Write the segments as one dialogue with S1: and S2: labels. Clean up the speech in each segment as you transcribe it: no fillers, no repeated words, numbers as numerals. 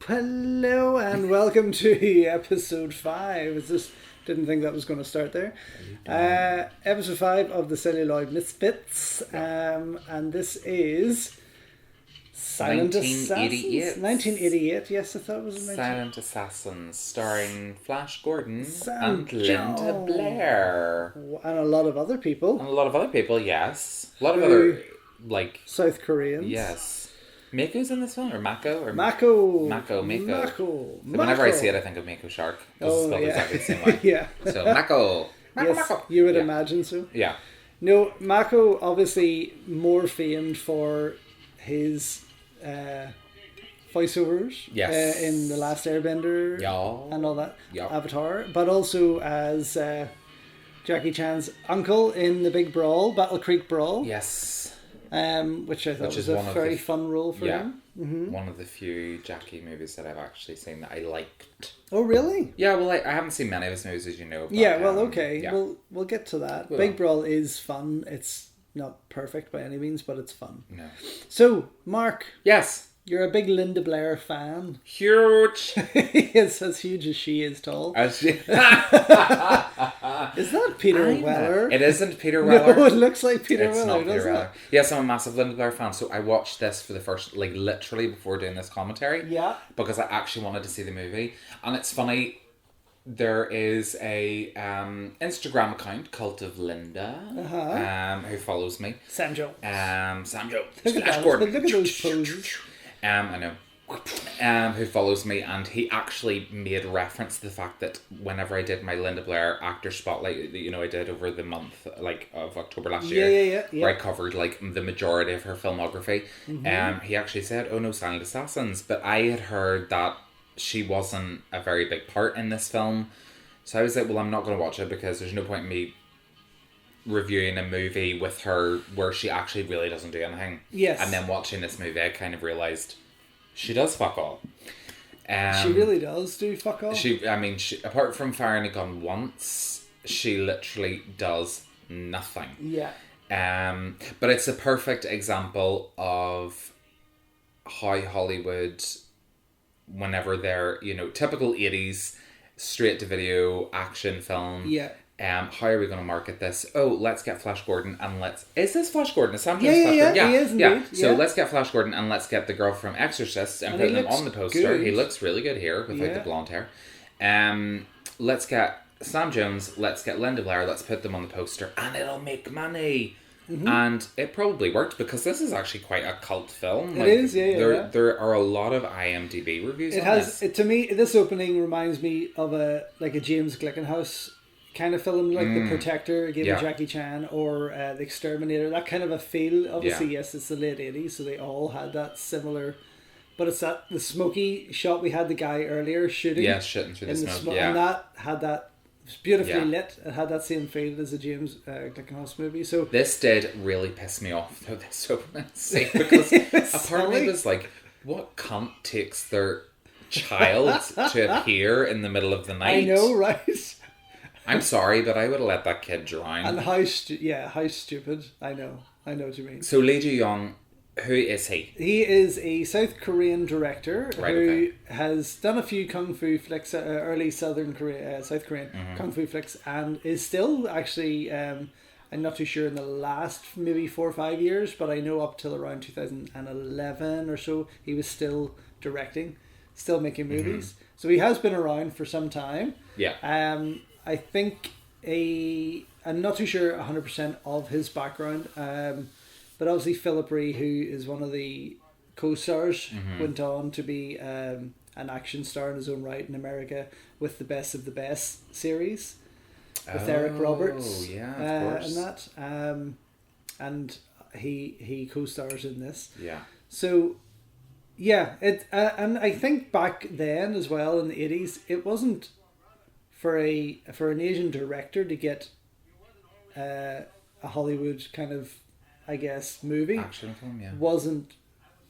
S1: Hello and welcome to episode 5. Didn't think that was going to start there. Episode 5 of the Celluloid Misfits. And this is Silent
S2: 1988.
S1: Assassins. 1988, yes, I thought it was
S2: Silent Assassins, starring Flash Gordon
S1: Sam
S2: and Linda
S1: Jones.
S2: Blair.
S1: And a lot of other people.
S2: And a lot of other people, yes. A lot of other, like...
S1: South Koreans.
S2: Yes. Mako's in this one? Or Mako? Or
S1: Mako.
S2: So whenever I see it, I think of Mako Shark.
S1: Oh,
S2: spelled
S1: yeah.
S2: exactly the same way.
S1: Yeah.
S2: So, Mako.
S1: Yes,
S2: Mako.
S1: you would
S2: Yeah.
S1: imagine so.
S2: Yeah.
S1: No, Mako obviously more famed for his voiceovers
S2: Yes.
S1: in The Last Airbender
S2: Yeah.
S1: and all that,
S2: Yeah.
S1: Avatar, but also as Jackie Chan's uncle in The Big Brawl, Battle Creek Brawl,
S2: Yes.
S1: Which I thought
S2: Which
S1: was
S2: is
S1: a
S2: one of
S1: very
S2: the-
S1: fun role for
S2: Yeah.
S1: him. Mm-hmm.
S2: One of the few Jackie movies that I've actually seen that I liked.
S1: Oh, really?
S2: Yeah, well, I haven't seen many of his movies, as you know. But,
S1: Yeah, well, okay.
S2: Yeah.
S1: We'll get to that.
S2: We
S1: Big
S2: will.
S1: Brawl is fun. It's not perfect by any means, but it's fun.
S2: No.
S1: So, Mark,
S2: Yes.
S1: you're a big Linda Blair fan.
S2: Huge.
S1: It's as huge as she is tall.
S2: As she...
S1: Is that Peter
S2: I know.
S1: Weller?
S2: It isn't Peter Weller.
S1: No, it looks like Peter
S2: It's
S1: Weller,
S2: not Peter
S1: doesn't
S2: Weller. Yes, I'm a massive Linda Blair fan, so I watched this for the first, like, literally before doing this commentary.
S1: it? Yeah.
S2: Because I actually wanted to see the movie. And it's funny, there is a Instagram account, Cult of Linda, who follows me.
S1: Sam Jones.
S2: Sam Jones.
S1: Look at
S2: Flash
S1: that.
S2: Gordon.
S1: Look at those poses.
S2: I know. Who follows me, and he actually made reference to the fact that whenever I did my Linda Blair actor spotlight, you know, I did over the month like of October last year,
S1: Yeah.
S2: where I covered like the majority of her filmography. He actually said, "Oh no, Silent Assassins," but I had heard that she wasn't a very big part in this film, so I was like, "Well, I'm not going to watch it because there's no point in me reviewing a movie with her where she actually really doesn't do anything."
S1: Yes.
S2: And then watching this movie, I kind of realised she does fuck all.
S1: She really does do fuck off.
S2: She, apart from firing a gun once, she literally does nothing.
S1: Yeah.
S2: But it's a perfect example of how Hollywood, whenever they're, you know, typical 80s straight to video action film.
S1: Yeah.
S2: How are we going to market this? Oh, let's get Flash Gordon and is this Flash Gordon? Is Sam Jones
S1: Yeah,
S2: Flash Gordon?
S1: he is
S2: yeah.
S1: indeed,
S2: So
S1: yeah.
S2: let's get Flash Gordon and let's get the girl from Exorcist and
S1: And
S2: put
S1: he
S2: them
S1: looks
S2: on the poster.
S1: good.
S2: He looks really good here without the
S1: Yeah.
S2: blonde hair. Let's get Sam Jones, let's get Linda Blair, let's put them on the poster and it'll make money.
S1: Mm-hmm.
S2: And it probably worked because this is actually quite a cult film.
S1: It is, yeah.
S2: There are a lot of IMDb reviews
S1: It
S2: on
S1: has.
S2: this.
S1: To me, this opening reminds me of a James Glickenhaus kind of film, like The Protector, again with
S2: Yeah.
S1: Jackie Chan, or The Exterminator. That kind of a feel. Obviously,
S2: Yeah.
S1: yes, it's the late 80s, so they all had that similar. But it's the smoky shot we had the guy earlier shooting.
S2: Yeah, shooting through the
S1: in
S2: smoke.
S1: and that had that. It was beautifully
S2: Yeah.
S1: lit. It had that same feel as a James Glickenhaus movie. So
S2: This did really piss me off though, this opening scene, because a part of me
S1: silly.
S2: was like, what cunt takes their child to appear in the middle of the night?
S1: I know, right?
S2: I'm sorry, but I would have let that kid drown.
S1: And how stupid. I know what you mean.
S2: So Lee Doo Yong, who is he?
S1: He is a South Korean director
S2: Right,
S1: who
S2: okay.
S1: has done a few kung fu flicks, early South Korean kung fu flicks, and is still actually. I'm not too sure in the last maybe 4 or 5 years, but I know up till around 2011 or so, he was still directing, still making movies. So he has been around for some time.
S2: Yeah.
S1: I think I'm not too sure 100% of his background, but obviously Philip Rhee, who is one of the co-stars, went on to be an action star in his own right in America with the Best of the Best series with Eric Roberts.
S2: Oh, yeah, of course.
S1: And that, and he co-stars in this.
S2: Yeah.
S1: So, yeah, and I think back then as well in the 80s, it wasn't for an Asian director to get a Hollywood kind of, I guess, movie.
S2: Action film, yeah.
S1: Wasn't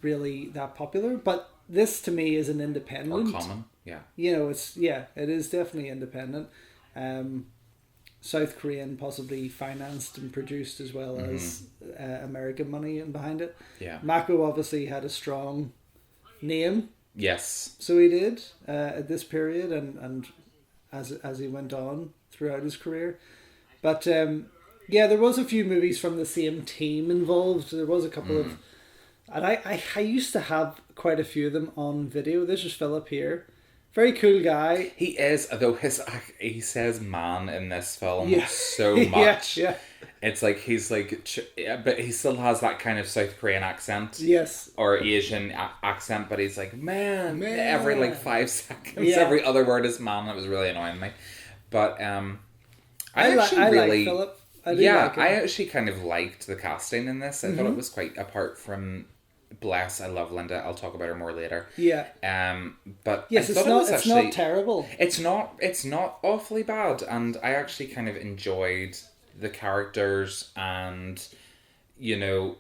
S1: really that popular, but this to me is an independent.
S2: Or common, yeah.
S1: You know, it is definitely independent. South Korean, possibly financed and produced as well as American money in behind it.
S2: Yeah.
S1: Mako obviously had a strong name
S2: Yes.
S1: So he did at this period, and as he went on throughout his career. But yeah, there was a few movies from the same team involved. There was a couple of, and I used to have quite a few of them on video. This is Philip here. Very cool guy.
S2: He is, though he says man in this film
S1: Yeah.
S2: so much.
S1: Yeah.
S2: It's like he's like, but he still has that kind of South Korean accent.
S1: Yes.
S2: Or Asian accent, but he's like, man. Every like 5 seconds,
S1: Yeah.
S2: every other word is man. It was really annoying me. But I
S1: like Philip.
S2: I actually kind of liked the casting in this. I thought it was quite, apart from Bless, I love Linda. I'll talk about her more later.
S1: Yeah.
S2: But
S1: yes, it's not terrible.
S2: It's not awfully bad, and I actually kind of enjoyed the characters and, you know,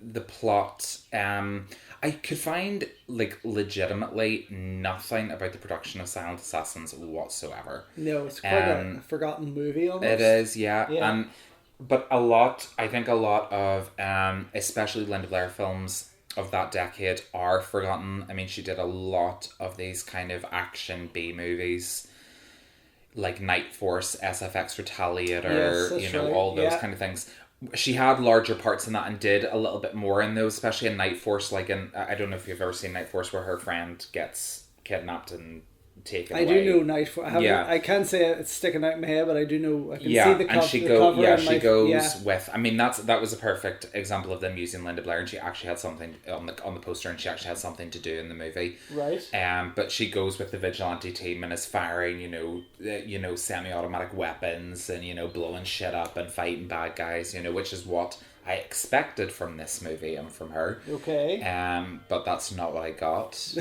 S2: the plot. I could find like legitimately nothing about the production of Silent Assassins whatsoever.
S1: No, it's quite a forgotten movie almost.
S2: It is, yeah. But I think a lot of, especially Linda Blair films of that decade are forgotten. I mean, she did a lot of these kind of action B movies, like Night Force, SFX Retaliator,
S1: yes,
S2: all those kind of things. She had larger parts in that and did a little bit more in those, especially in Night Force. Like I don't know if you've ever seen Night Force, where her friend gets kidnapped and taken away.
S1: I do know Night Force. I can't say it's sticking out in my head, but I do know. I can see the cover.
S2: She goes with. I mean, that was a perfect example of them using Linda Blair, and she actually had something on the poster, and she actually had something to do in the movie.
S1: Right.
S2: But she goes with the vigilante team and is firing, semi-automatic weapons and blowing shit up and fighting bad guys, which is what I expected from this movie and from her.
S1: Okay.
S2: But that's not what I got.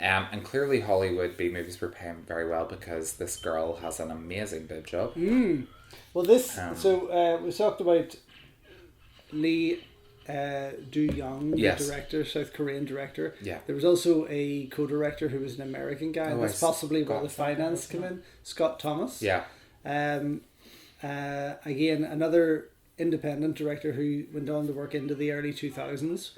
S2: And clearly Hollywood B movies were paying very well, because this girl has an amazing boob job.
S1: Well, we talked about Lee Doo Yong, the director, South Korean director.
S2: Yeah.
S1: There was also a co-director who was an American guy. And that's possibly where the finance came in. Scott Thomas.
S2: Yeah.
S1: Again, another independent director who went on to work into the early 2000s.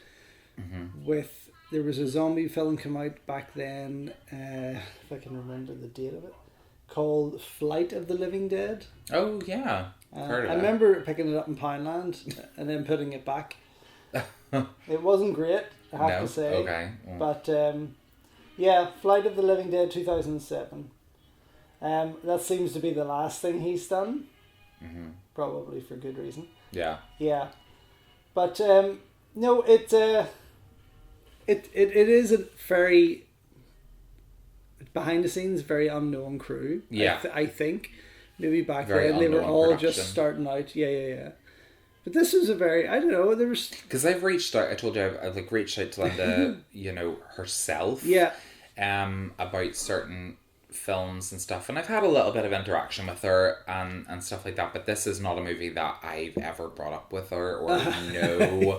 S1: There was a zombie film come out back then, if I can remember the date of it, called Flight of the Living Dead.
S2: Oh yeah, heard of
S1: I remember picking it up in Poundland and then putting it back. It wasn't great, I have to say.
S2: Okay.
S1: But Flight of the Living Dead 2007. That seems to be the last thing he's done. Probably for good reason.
S2: Yeah.
S1: Yeah. But no, it is a very behind the scenes, very unknown crew.
S2: Yeah.
S1: I think maybe back
S2: very
S1: then they were all
S2: production.
S1: just starting out. Yeah. But this was a very, I don't know, there was,
S2: because I've reached out. I told you I've like reached out to Linda, herself.
S1: Yeah.
S2: About certain films and stuff, and I've had a little bit of interaction with her and stuff like that, but this is not a movie that I've ever brought up with her or know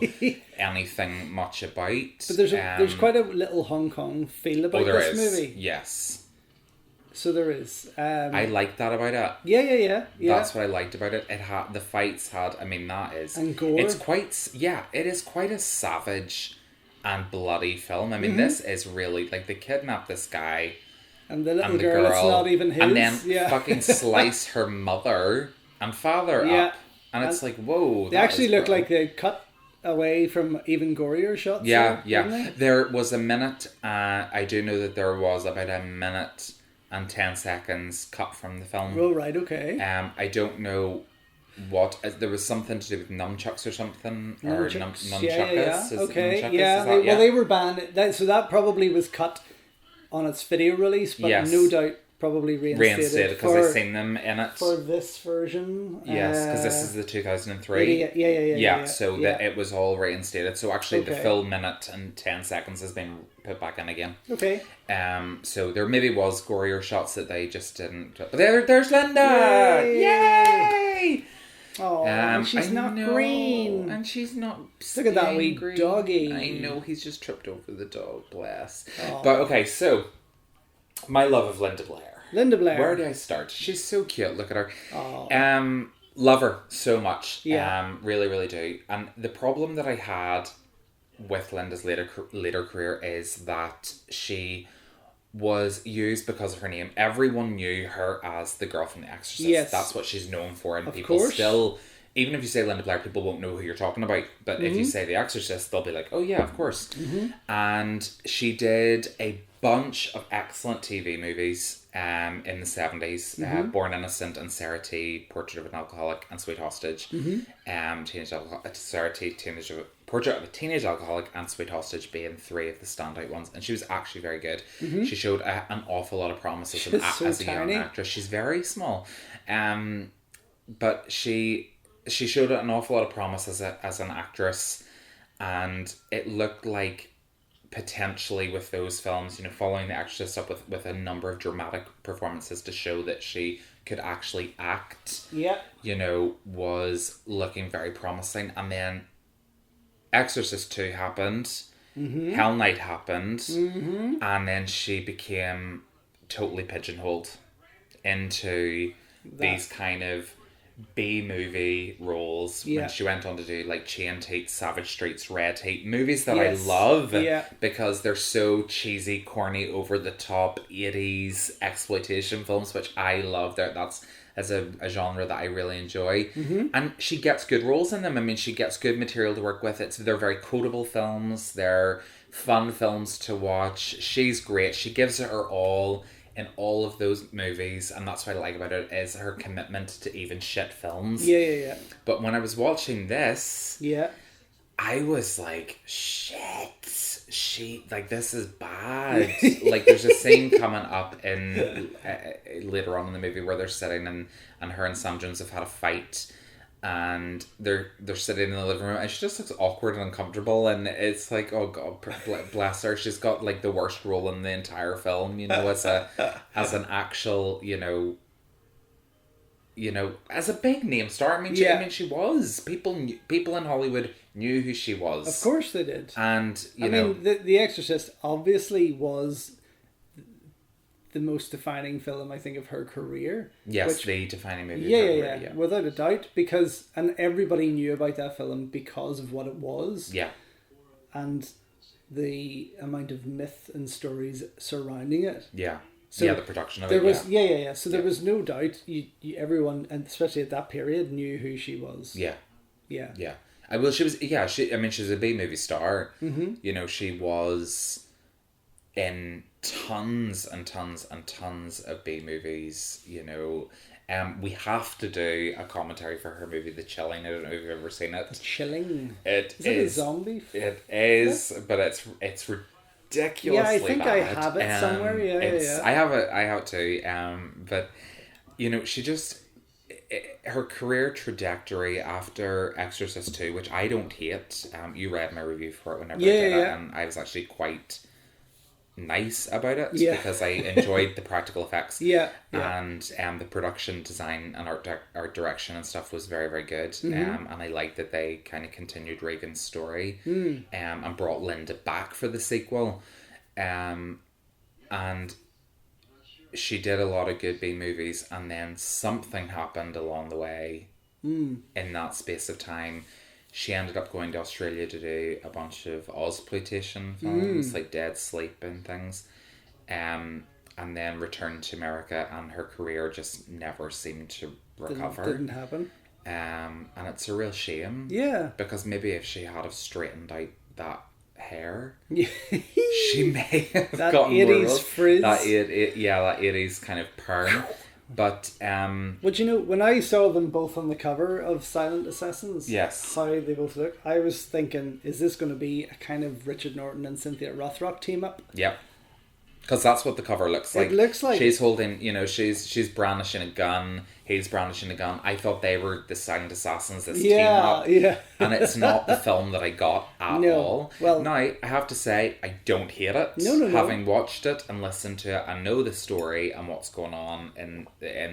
S2: anything much about.
S1: But there's quite a little Hong Kong feel about this movie.
S2: Yes.
S1: So there is.
S2: I like that about it.
S1: Yeah.
S2: That's what I liked about it. It had the fights had. I mean, that is.
S1: And gore.
S2: It's quite. Yeah, it is quite a savage and bloody film. I mean, this is really like they kidnap this guy.
S1: And the little girl, it's not even his.
S2: And then fucking slice her mother and father up. And it's like, whoa.
S1: They actually look like they cut away from even gorier shots.
S2: Yeah.
S1: They?
S2: There was a minute, I do know that there was about a minute and 10 seconds cut from the film.
S1: Oh, right, okay.
S2: I don't know what, there was something to do with nunchucks or something.
S1: Nunchucks.
S2: Yeah.
S1: Okay, yeah. They were banned. So that probably was cut on its video release, but no doubt probably reinstated
S2: because I've seen them in it
S1: for this version.
S2: Yes, because this is the 2003.
S1: Yeah.
S2: So that it was all reinstated. So actually, the full minute and 10 seconds has been put back in again.
S1: Okay.
S2: So there maybe was gorier shots that they just didn't. But there's Linda! Yay!
S1: Oh, and she's not green.
S2: And she's not.
S1: Look at that wee
S2: green.
S1: doggy.
S2: I know, he's just tripped over the dog, bless. Oh. But okay, so my love of Linda Blair. Where do I start? She's so cute. Look at her.
S1: Oh.
S2: Love her so much.
S1: Yeah.
S2: Really, really do. And the problem that I had with Linda's later career is that she was used because of her name. Everyone knew her as the girl from The Exorcist.
S1: Yes.
S2: That's what she's known for, and
S1: Of
S2: people
S1: course.
S2: still, even if you say Linda Blair, people won't know who you're talking about. But if you say The Exorcist, they'll be like, oh yeah, of course. And she did a bunch of excellent TV movies in the 70s. Born Innocent and Sarah T, Portrait of an Alcoholic and Sweet Hostage. Portrait of a Teenage Alcoholic and Sweet Hostage being three of the standout ones. And she was actually very good. She showed an awful lot of promise as a young actress. She's very small. But she showed an awful lot of promise as an actress. And it looked like potentially with those films, you know, following The Exorcist up with a number of dramatic performances to show that she could actually act, you know, was looking very promising. And then Exorcist 2 happened, Hell Night happened, and then she became totally pigeonholed into these kind of B-movie roles when she went on to do like Chained Heat, Savage Streets, Red Heat, movies that I love because they're so cheesy, corny, over the top 80s exploitation films, which I love. That's as a genre that I really enjoy. And she gets good roles in them. I mean, she gets good material to work with. They're very quotable films. They're fun films to watch. She's great. She gives it her all in all of those movies, and that's what I like about it, is her commitment to even shit films. But when I was watching this, I was like, shit, this is bad. Like, there's a scene coming up in later on in the movie where they're sitting and her and Sam Jones have had a fight, and they're sitting in the living room, and she just looks awkward and uncomfortable, and it's like, oh god, bless her, she's got like the worst role in the entire film, you know, as an actual, you know, as a big name star. I mean, she was. People in Hollywood knew who she was.
S1: Of course they did.
S2: And
S1: I mean, The Exorcist obviously was the most defining film, I think, of her career.
S2: Yes, the defining movie
S1: of her career, without a doubt, and everybody knew about that film because of what it was. Yeah. And the amount of myth and stories surrounding it. Yeah. So
S2: the production of
S1: there was So there was no doubt. Everyone, and especially at that period, knew who she was. Yeah.
S2: She was. Yeah, she was a B movie star. You know, she was in tons and tons and tons of B movies. You know, we have to do a commentary for her movie The Chilling. I don't know if you've ever seen it. The
S1: Chilling.
S2: Is
S1: it a zombie?
S2: It is, but it's ridiculously
S1: I think
S2: bad.
S1: I have it somewhere.
S2: I have it. I have it too. But you know, she just her career trajectory after Exorcist 2, which I don't hate. You read my review for it whenever I did it, and I was actually quite nice about it because I enjoyed the practical effects. And the production design and art direction and stuff was very, very good. And I liked that they kind of continued Reagan's story and brought Linda back for the sequel. And she did a lot of good B movies, and then something happened along the way in that space of time. She ended up going to Australia to do a bunch of Ozploitation films, like Dead Sleep and things, and then returned to America, and her career just never seemed to recover.
S1: Didn't happen.
S2: And it's a real shame. Yeah. Because maybe if she had have straightened out that hair, she may have
S1: that
S2: gotten
S1: 80s
S2: more roles.
S1: Frizz.
S2: That 80s kind of perm. But
S1: you know, when I saw them both on the cover of Silent Assassins, how they both look, I was thinking, is this going to be a kind of Richard Norton and Cynthia Rothrock team up?
S2: Yep. Because that's what the cover looks like.
S1: It looks like
S2: she's holding, you know, she's brandishing a gun. He's brandishing a gun. I thought they were the Silent Assassins, this team up. And it's not the film that I got at all. Well, now, I have to say, I don't hate it. No. Having watched it and listened to it, I know the story and what's going on in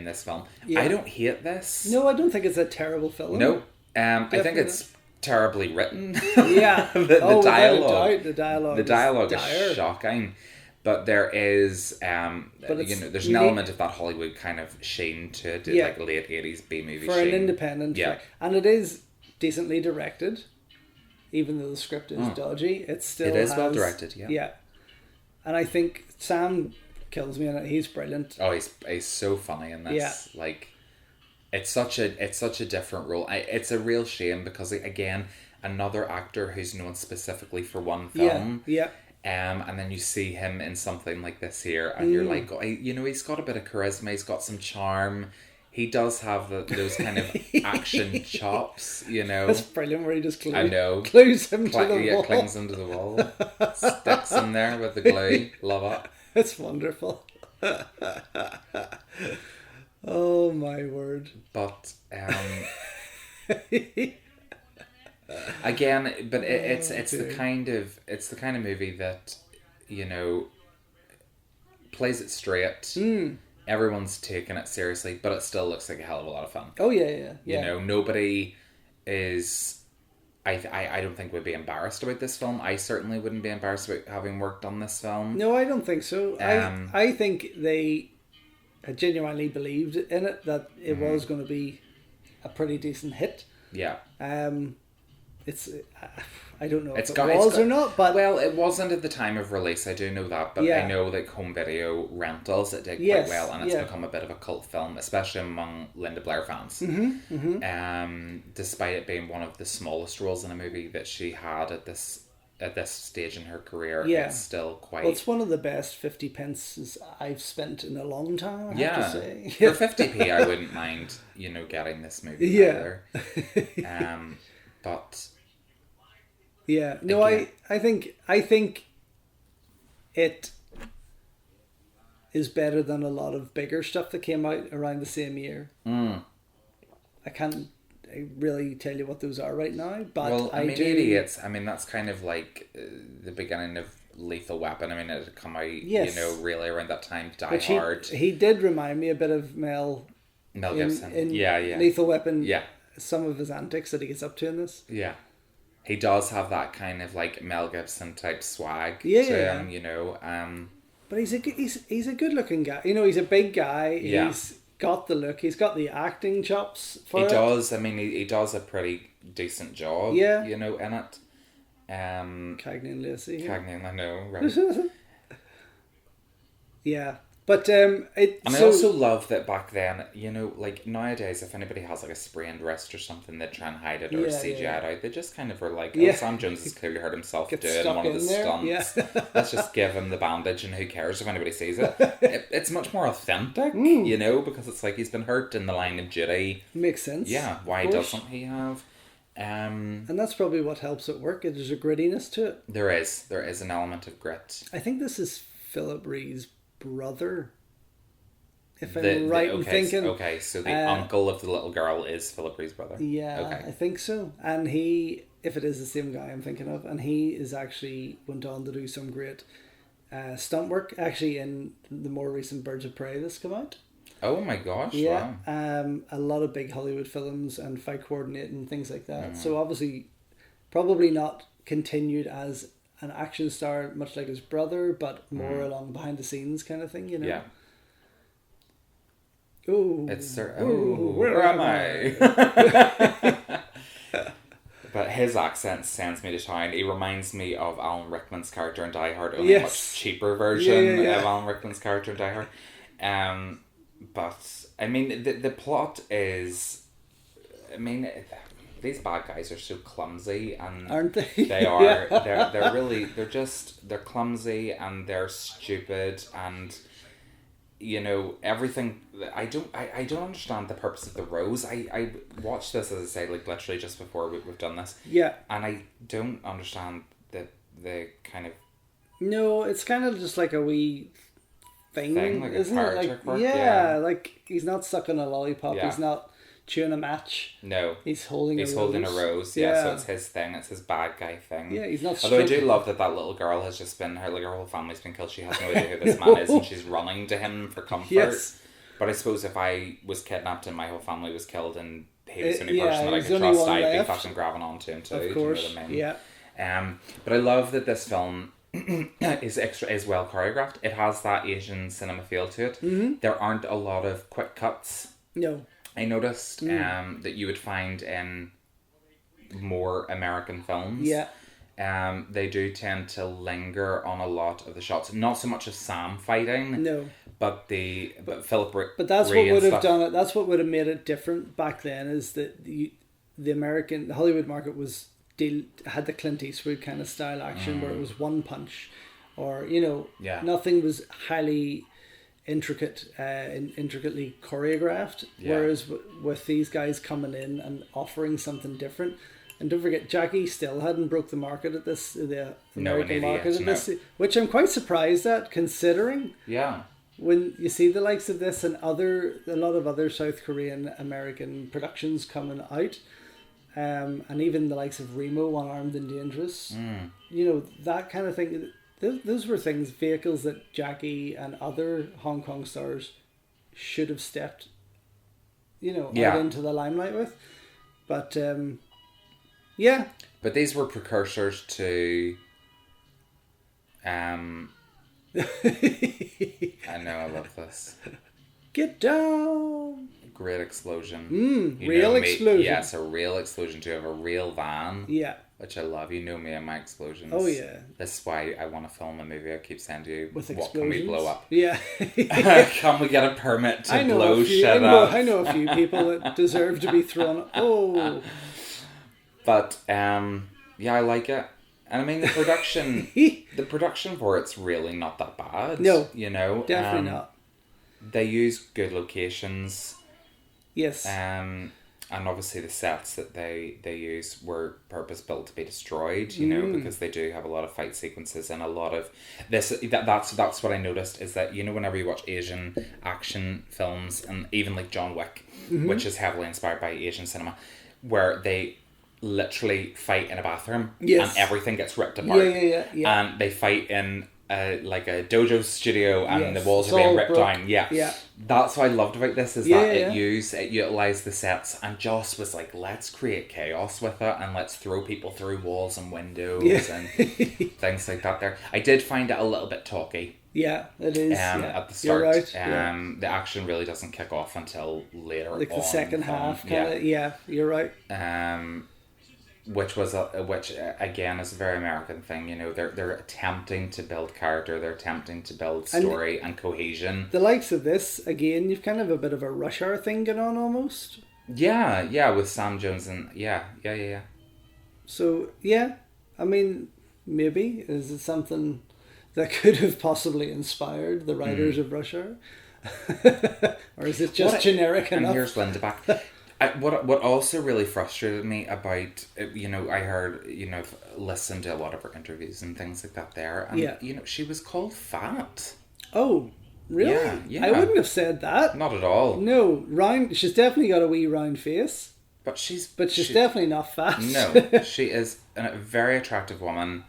S2: this film. I don't hate this.
S1: No, I don't think it's a terrible film.
S2: No. I think it's terribly written.
S1: The
S2: dialogue.
S1: The dialogue
S2: is shocking. But there is, there's an element of that Hollywood kind of sheen to it, like late 80s B movie
S1: for
S2: sheen.
S1: An independent flick. And it is decently directed. even though the script is dodgy, it still
S2: well directed. Yeah.
S1: Yeah, and I think Sam kills me in it. He's brilliant.
S2: Oh, he's so funny in this.
S1: Yeah.
S2: Like, it's such a different role. It's a real shame because, again, another actor who's known specifically for one film.
S1: Yeah.
S2: And then you see him in something like this here, and you're like, oh, he's got a bit of charisma. He's got some charm. He does have those kind of action chops,
S1: That's brilliant, where he just glues him to the wall.
S2: Yeah, clings him to the wall. Sticks him there with the glue. Love it.
S1: It's wonderful. Oh my word.
S2: But again, but it's the kind of movie that, plays it straight. Everyone's taking it seriously, but it still looks like a hell of a lot of fun.
S1: Oh yeah.
S2: Nobody is. I don't think would be embarrassed about this film. I certainly wouldn't be embarrassed about having worked on this film.
S1: No, I don't think so. I think they genuinely believed in it, that it was going to be a pretty decent hit.
S2: Yeah.
S1: It's I don't know if it was or not, but
S2: well, it wasn't at the time of release. I do know that, but I know like home video rentals, it did quite well, and it's become a bit of a cult film, especially among Linda Blair fans. Despite it being one of the smallest roles in a movie that she had at this stage in her career, it's still quite.
S1: Well, it's one of the best 50 pences I've spent in a long time. I have to say.
S2: For 50p, I wouldn't mind getting this movie either. But.
S1: Yeah, no, again, I think it is better than a lot of bigger stuff that came out around the same year. I can't really tell you what those are right now, but
S2: maybe that's kind of like the beginning of Lethal Weapon. I mean, it had come out, really around that time. Die Hard.
S1: He did remind me a bit of Mel
S2: Gibson.
S1: In Lethal Weapon. Yeah, some of his antics that he gets up to in this.
S2: Yeah. He does have that kind of like Mel Gibson type swag to him,
S1: But he's a good looking guy. He's a big guy. Yeah. He's got the look. He's got the acting chops for it.
S2: He does. I mean, he does a pretty decent job. Yeah. In it.
S1: Cagney and Lacey.
S2: Cagney, I know, right?
S1: Yeah. But
S2: I also love that back then, like nowadays, if anybody has like a sprained wrist or something, they try and hide it or CGI it out. They just kind of were like, Sam Jones has clearly hurt himself doing one of the stunts. Yeah. Let's just give him the bandage, and who cares if anybody sees it? It's much more authentic, because it's like he's been hurt in the line of duty.
S1: Makes sense.
S2: Yeah, why doesn't he have?
S1: And that's probably what helps it work. There's a grittiness to it.
S2: There is an element of grit.
S1: I think this is Philip Rhee's brother, if I'm right in thinking.
S2: So the uncle of the little girl is Philip Rhee's brother.
S1: Yeah, I think so. And he, if it is the same guy I'm thinking of, and he is actually went on to do some great stunt work, actually, in the more recent Birds of Prey that's come out.
S2: Oh my gosh!
S1: Yeah,
S2: wow.
S1: A lot of big Hollywood films and fight coordinating, things like that. So obviously, probably not continued as an action star, much like his brother, but more along behind the scenes kind of thing, Yeah. Oh,
S2: where am I? But his accent sends me to town. He reminds me of Alan Rickman's character in Die Hard, only a much cheaper version of Alan Rickman's character in Die Hard. But I mean, the plot is, these bad guys are so clumsy, and
S1: aren't they?
S2: They are. They're really. They're clumsy and they're stupid, and everything. I don't understand the purpose of the rose. I watched this, as I say, like literally just before we've done this.
S1: Yeah.
S2: And I don't understand the kind of.
S1: No, it's kind of just like a wee thing
S2: like
S1: isn't
S2: a
S1: it? Like,
S2: work,
S1: like he's not sucking a lollipop. Yeah. He's not chewing a match.
S2: No.
S1: He's holding a rose.
S2: Yeah, so it's his thing. It's his bad guy thing.
S1: Yeah, he's not.
S2: Although I do love that little girl has just been, her whole family's been killed. She has no idea who this man is, and she's running to him for comfort. Yes. But I suppose if I was kidnapped and my whole family was killed and he was the only person that I could trust, I'd be fucking grabbing onto him too.
S1: Of course.
S2: Do you know what I mean?
S1: Yeah.
S2: But I love that this film is well choreographed. It has that Asian cinema feel to it. Mm-hmm. There aren't a lot of quick cuts.
S1: No.
S2: I noticed that you would find in more American films.
S1: Yeah.
S2: They do tend to linger on a lot of the shots. Not so much of Sam fighting.
S1: No.
S2: But Philip Rhee.
S1: But that's
S2: Rhee
S1: what would have
S2: stuff.
S1: done it. That's what would have made it different back then. Is that the Hollywood market had the Clint Eastwood kind of style action where it was one punch, or nothing was highly intricately choreographed.
S2: Yeah.
S1: Whereas with these guys coming in and offering something different. And don't forget, Jackie still hadn't broke the market at this, the American market at this, which I'm quite surprised at, considering.
S2: Yeah.
S1: When you see the likes of this and a lot of other South Korean American productions coming out, and even the likes of Remo, One Armed and Dangerous, that kind of thing. Those were vehicles that Jackie and other Hong Kong stars should have stepped, out into the limelight with. But yeah.
S2: But these were precursors to I know, I love this.
S1: Get down!
S2: Great explosion.
S1: Real explosion.
S2: Yes, a real explosion too, of a real van.
S1: Yeah.
S2: Which I love. You know me and my explosions.
S1: Oh, yeah.
S2: This is why I want to film a movie. I keep saying to you,
S1: with
S2: what can we blow up?
S1: Yeah.
S2: Can we get a permit to blow shit up?
S1: I know a few people that deserve to be thrown. Oh.
S2: But, yeah, I like it. And I mean, the production for it's really not that bad.
S1: No.
S2: Definitely
S1: not.
S2: They use good locations.
S1: Yes.
S2: And obviously the sets that they use were purpose-built to be destroyed, because they do have a lot of fight sequences and a lot of this. That's what I noticed is that, whenever you watch Asian action films, and even like John Wick, which is heavily inspired by Asian cinema, where they literally fight in a bathroom and everything gets ripped apart.
S1: Yeah.
S2: And they fight in a dojo studio and the walls are being ripped down. Yeah. That's what I loved about this, is that it utilised the sets and just was like, let's create chaos with it and let's throw people through walls and windows and things like that there. I did find it a little bit talky.
S1: Yeah, it is.
S2: At the start.
S1: You're right.
S2: The action really doesn't kick off until later on.
S1: Like the second half, kind of. Yeah, you're right.
S2: Which again is a very American thing. They're attempting to build character, they're attempting to build story and cohesion.
S1: The likes of this, again, you've kind of a bit of a Rush Hour thing going on almost.
S2: Yeah, with Sam Jones and yeah.
S1: So I mean, maybe is it something that could have possibly inspired the writers of Rush Hour, or is it just generic enough?
S2: And here's Linda back. What also really frustrated me about, I heard, listened to a lot of her interviews and things like that there. And, she was called fat.
S1: Oh, really? Yeah. I wouldn't have said that.
S2: Not at all.
S1: No, round. She's definitely got a wee round face.
S2: But she's
S1: definitely not fat.
S2: No, she is a very attractive woman.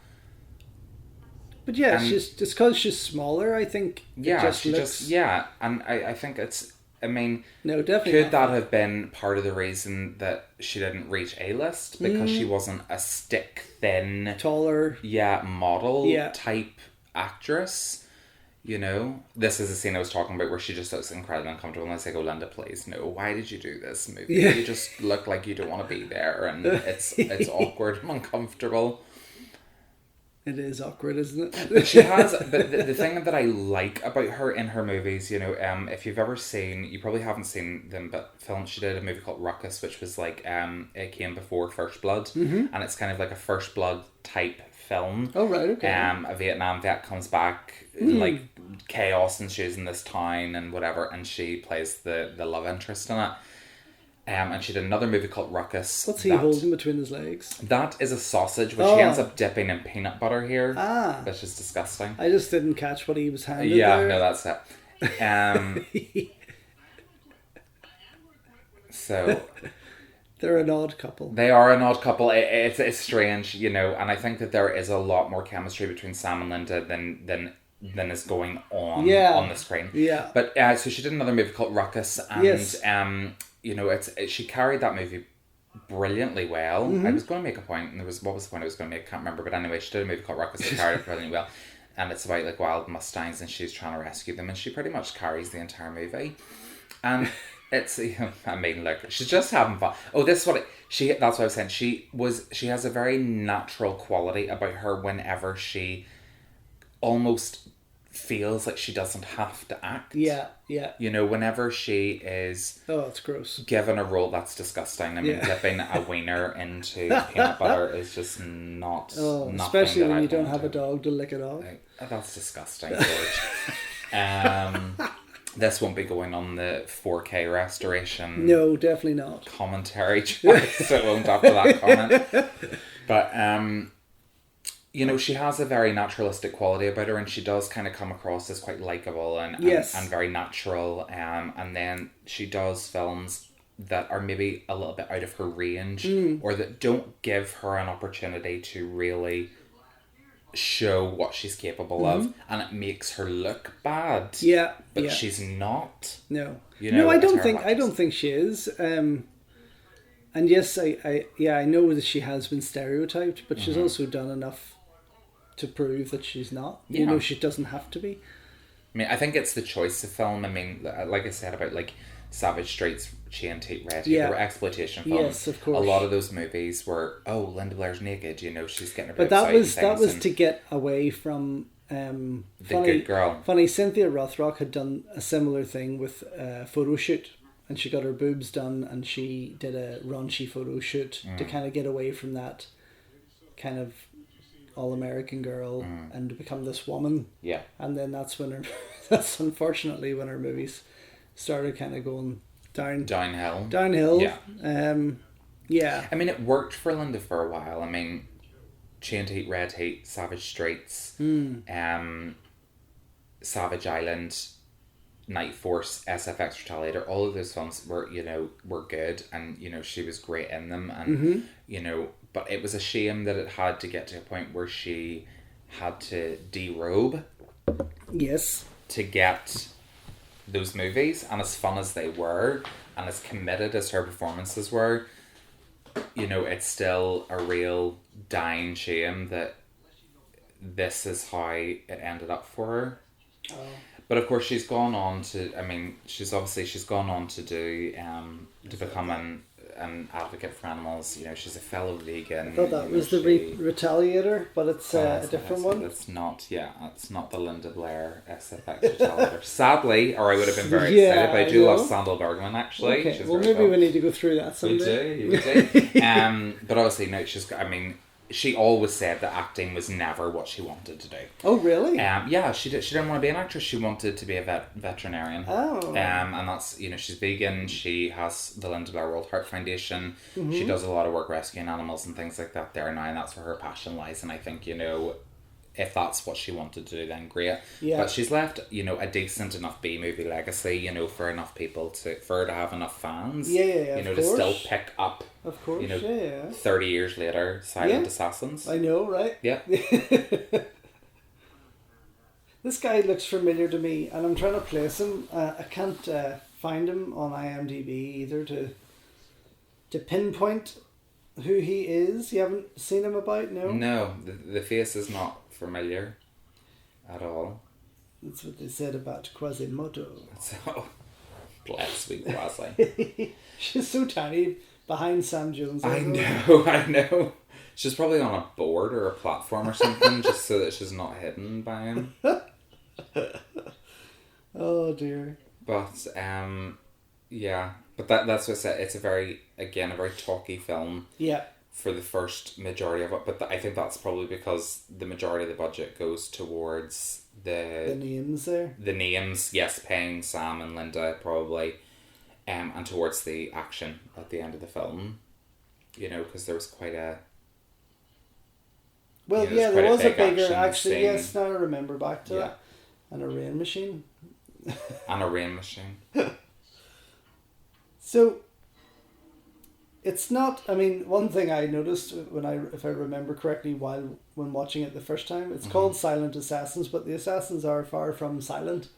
S1: But yeah, it's because she's smaller, I think.
S2: Yeah, and I think it's... I mean, no, definitely could that have been part of the reason that she didn't reach A-list? Because she wasn't a stick-thin...
S1: taller...
S2: model type actress. This is a scene I was talking about where she just looks incredibly uncomfortable. And I say, Linda, please, no. Why did you do this movie? Yeah. You just look like you don't want to be there. And it's awkward and uncomfortable.
S1: It is awkward, isn't it?
S2: But she has. But the thing that I like about her in her movies, if you've ever seen, you probably haven't seen them, but she did a movie called Ruckus, which was like it came before First Blood, and it's kind of like a First Blood type film.
S1: Oh right, okay.
S2: A Vietnam vet comes back, like chaos ensues in this town and whatever, and she plays the love interest in it. And she did another movie called Ruckus.
S1: What's he holding between his legs?
S2: That is a sausage, which he ends up dipping in peanut butter here. Which is disgusting.
S1: I just didn't catch what he was handed
S2: there.
S1: No,
S2: that's it. So...
S1: They're an odd couple.
S2: They are an odd couple. It's strange, and I think that there is a lot more chemistry between Sam and Linda than is going on the screen.
S1: Yeah.
S2: But so she did another movie called Ruckus, and she carried that movie brilliantly well. I was going to make a point, and what was the point I was going to make? I can't remember. But anyway, she did a movie called Ruckus and carried it brilliantly well. And it's about like wild mustangs, and she's trying to rescue them, and she pretty much carries the entire movie. And It's, I mean, look, she's just having fun. Oh, this is what that's what I was saying. She has a very natural quality about her whenever she almost feels like she doesn't have to act.
S1: Yeah.
S2: You know, whenever she is...
S1: Oh, it's gross.
S2: Given a role that's disgusting. I mean, dipping a wiener into peanut butter is just not...
S1: Oh, especially when you don't have a dog to lick it off.
S2: That's disgusting, George. This won't be going on the 4K restoration.
S1: No, definitely not.
S2: Commentary choice, so it won't after that comment. But, you know, she has a very naturalistic quality about her, and she does kind of come across as quite likeable and very natural. And then she does films that are maybe a little bit out of her range, or that don't give her an opportunity to really show what she's capable of, and it makes her look bad.
S1: Yeah,
S2: but she's not.
S1: No,
S2: you know,
S1: no, I don't think she is. And yes, I know that she has been stereotyped, but she's also done enough to prove that she's not. You know, she doesn't have to be.
S2: I mean, I think it's the choice of film. I mean, like I said about like Savage Streets, Chain Tate, Red Heat, they were exploitation films.
S1: Yes, of course.
S2: A lot of those movies were, Linda Blair's naked, you know, she's getting her
S1: but that was to get away from
S2: the good girl.
S1: Funny, Cynthia Rothrock had done a similar thing with a photo shoot, and she got her boobs done, and she did a raunchy photo shoot to kind of get away from that kind of all-American girl and to become this woman. Yeah. And then that's unfortunately when her movies started kind of going downhill. Yeah. I
S2: mean, it worked for Linda for a while. I mean, Chain Heat, Red Heat, Savage Streets, Savage Island, Night Force, SFX Retaliator, all of those films were good, and, you know, she was great in them, and, you know, but it was a shame that it had to get to a point where she had to derobe.
S1: Yes.
S2: To get those movies, and as fun as they were, and as committed as her performances were, you know, it's still a real dying shame that this is how it ended up for her. Oh. But of course, she's gone on to do to become an advocate for animals. You know, she's a fellow vegan.
S1: I thought that was the Retaliator, but it's a different one.
S2: It's not the Linda Blair SFX Retaliator. Sadly, or I would have been very excited, but I do love Sandal Bergman, actually.
S1: Okay, well, maybe we need to go through that someday.
S2: You do. But obviously, no, she always said that acting was never what she wanted to do.
S1: Oh, really?
S2: Yeah, she didn't want to be an actress. She wanted to be a veterinarian.
S1: Oh.
S2: And that's, you know, she's vegan. She has the Linda Blair World Heart Foundation. She does a lot of work rescuing animals and things like that there now, and that's where her passion lies. And I think, you know, if that's what she wanted to do, then great. Yeah. But she's left, you know, a decent enough B-movie legacy, you know, for enough people for her to have enough fans.
S1: Yeah,
S2: you know, to still pick up.
S1: Of course,
S2: you know, 30 years later, Silent Assassins.
S1: I know, right?
S2: Yeah.
S1: This guy looks familiar to me, and I'm trying to place him. I can't find him on IMDb either to pinpoint who he is. You haven't seen him about, no?
S2: No, the face is not familiar at all.
S1: That's what they said about Quasimodo.
S2: So, bless sweet Quasi.
S1: She's so tiny behind Sam Jones.
S2: I know. She's probably on a board or a platform or something just so that she's not hidden by him.
S1: Oh dear.
S2: But yeah, but that's what I said. It's a very talky film.
S1: Yeah.
S2: For the first majority of it, but I think that's probably because the majority of the budget goes towards the
S1: names there.
S2: The names, yes, paying Sam and Linda probably, and towards the action at the end of the film. You know, because there was quite a.
S1: Well, there was a bigger action. Yes, now I remember back to that. And a rain machine. So, it's not. I mean, one thing I noticed if I remember correctly, when watching it the first time, it's called Silent Assassins, but the assassins are far from silent.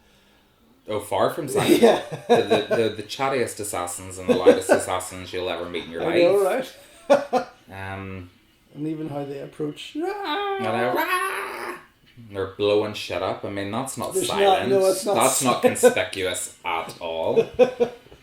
S2: Oh, far from silent.
S1: Yeah.
S2: the chattiest assassins and the loudest assassins you'll ever meet in your life.
S1: I know, right?
S2: And
S1: even how they approach.
S2: They're blowing shit up. I mean, that's not silent.
S1: No, it's not.
S2: That's not conspicuous at all.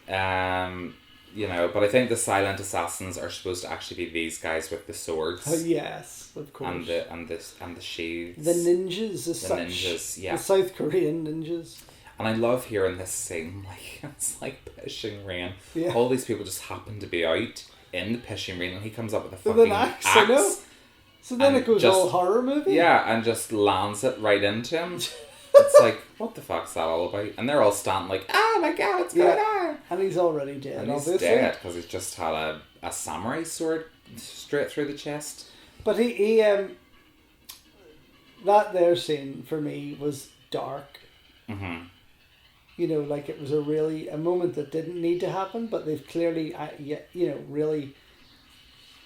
S2: You know, but I think the silent assassins are supposed to actually be these guys with the swords.
S1: Oh yes, of course.
S2: And the sheaths.
S1: The ninjas, as such.
S2: Ninjas, yeah.
S1: The South Korean ninjas.
S2: And I love hearing this scene, like, it's like pissing rain.
S1: Yeah.
S2: All these people just happen to be out in the pissing rain, and he comes up with a fucking
S1: With an axe. I know. So then it goes all horror movie.
S2: Yeah, and just lands it right into him. It's like, what the fuck's that all about? And they're all standing like, oh my god, what's going on?
S1: And he's already dead,
S2: and
S1: obviously.
S2: He's dead because he's just had a samurai sword straight through the chest.
S1: But he that there scene for me was dark.
S2: Mm-hmm.
S1: You know, like it was a moment that didn't need to happen, but they've clearly, really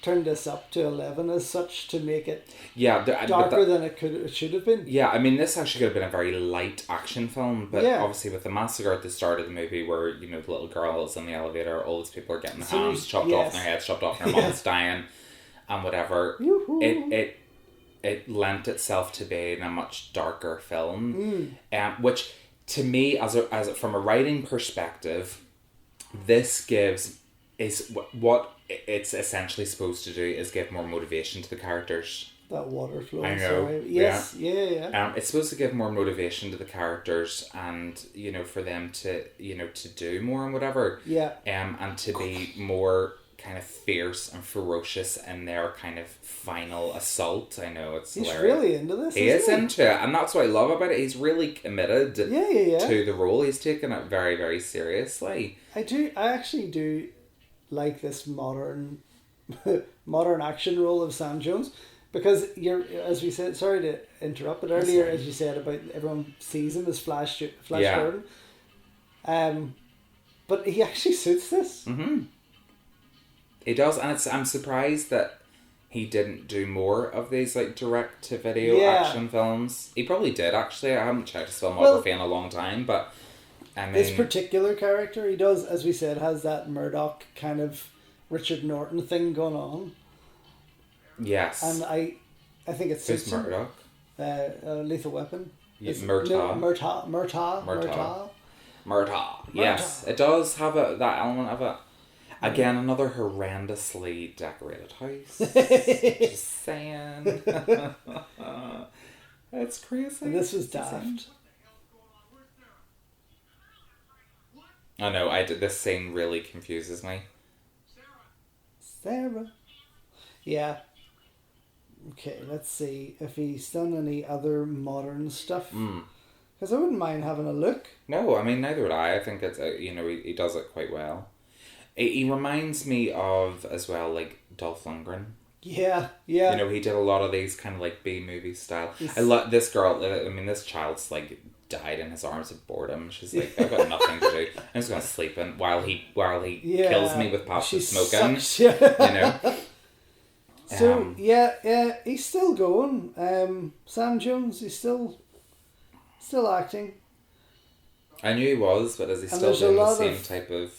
S1: turned this up to 11 as such to make it darker than it should have been.
S2: Yeah, I mean, this actually could have been a very light action film, but
S1: Yeah.
S2: obviously with the massacre at the start of the movie where, you know, the little girl is in the elevator, all these people are getting their hands chopped off and their heads chopped off and their mom's dying and whatever, it lent itself to being a much darker film, which to me, as from a writing perspective, this is what it's essentially supposed to do is give more motivation to the characters.
S1: That water flowing.
S2: I know.
S1: Sorry. Yes. Yeah.
S2: It's supposed to give more motivation to the characters, and you know, for them to to do more and whatever.
S1: Yeah.
S2: And to be more kind of fierce and ferocious in their kind of final assault. I know he's hilarious.
S1: Really into this.
S2: He is into it, and that's what I love about it. He's really committed. To the role. He's taken it very, very seriously.
S1: I actually do like this modern action role of Sam Jones, because as we said, sorry to interrupt, but earlier, as you said about everyone sees him as Flash Gordon, but he actually suits this.
S2: Mm-hmm. He does, and I'm surprised that he didn't do more of these like direct to video action films. He probably did actually. I haven't checked his filmography in a long time, but I mean,
S1: this particular character, he does, as we said, has that Murdoch kind of Richard Norton thing going on.
S2: Yes.
S1: And I think it's
S2: who's Murdoch?
S1: Lethal Weapon.
S2: Murtaugh. Yes, it does have that element of it. Again, another horrendously decorated house. Just saying. It's crazy.
S1: And this was daft.
S2: I know, this scene really confuses me.
S1: Sarah. Yeah. Okay, let's see if he's done any other modern stuff. Because I wouldn't mind having a look.
S2: No, I mean, neither would I. I think it's, he does it quite well. He reminds me of, as well, like, Dolph Lundgren.
S1: Yeah.
S2: He did a lot of these kind of, like, B-movie style. I love this girl, I mean, this child's, like, died in his arms of boredom. She's like, I've got nothing to do. I'm just going to sleep in while he kills me with passive smoking.
S1: Sucks, So, he's still going. Sam Jones, he's still acting.
S2: I knew he was, but is he still doing the same type of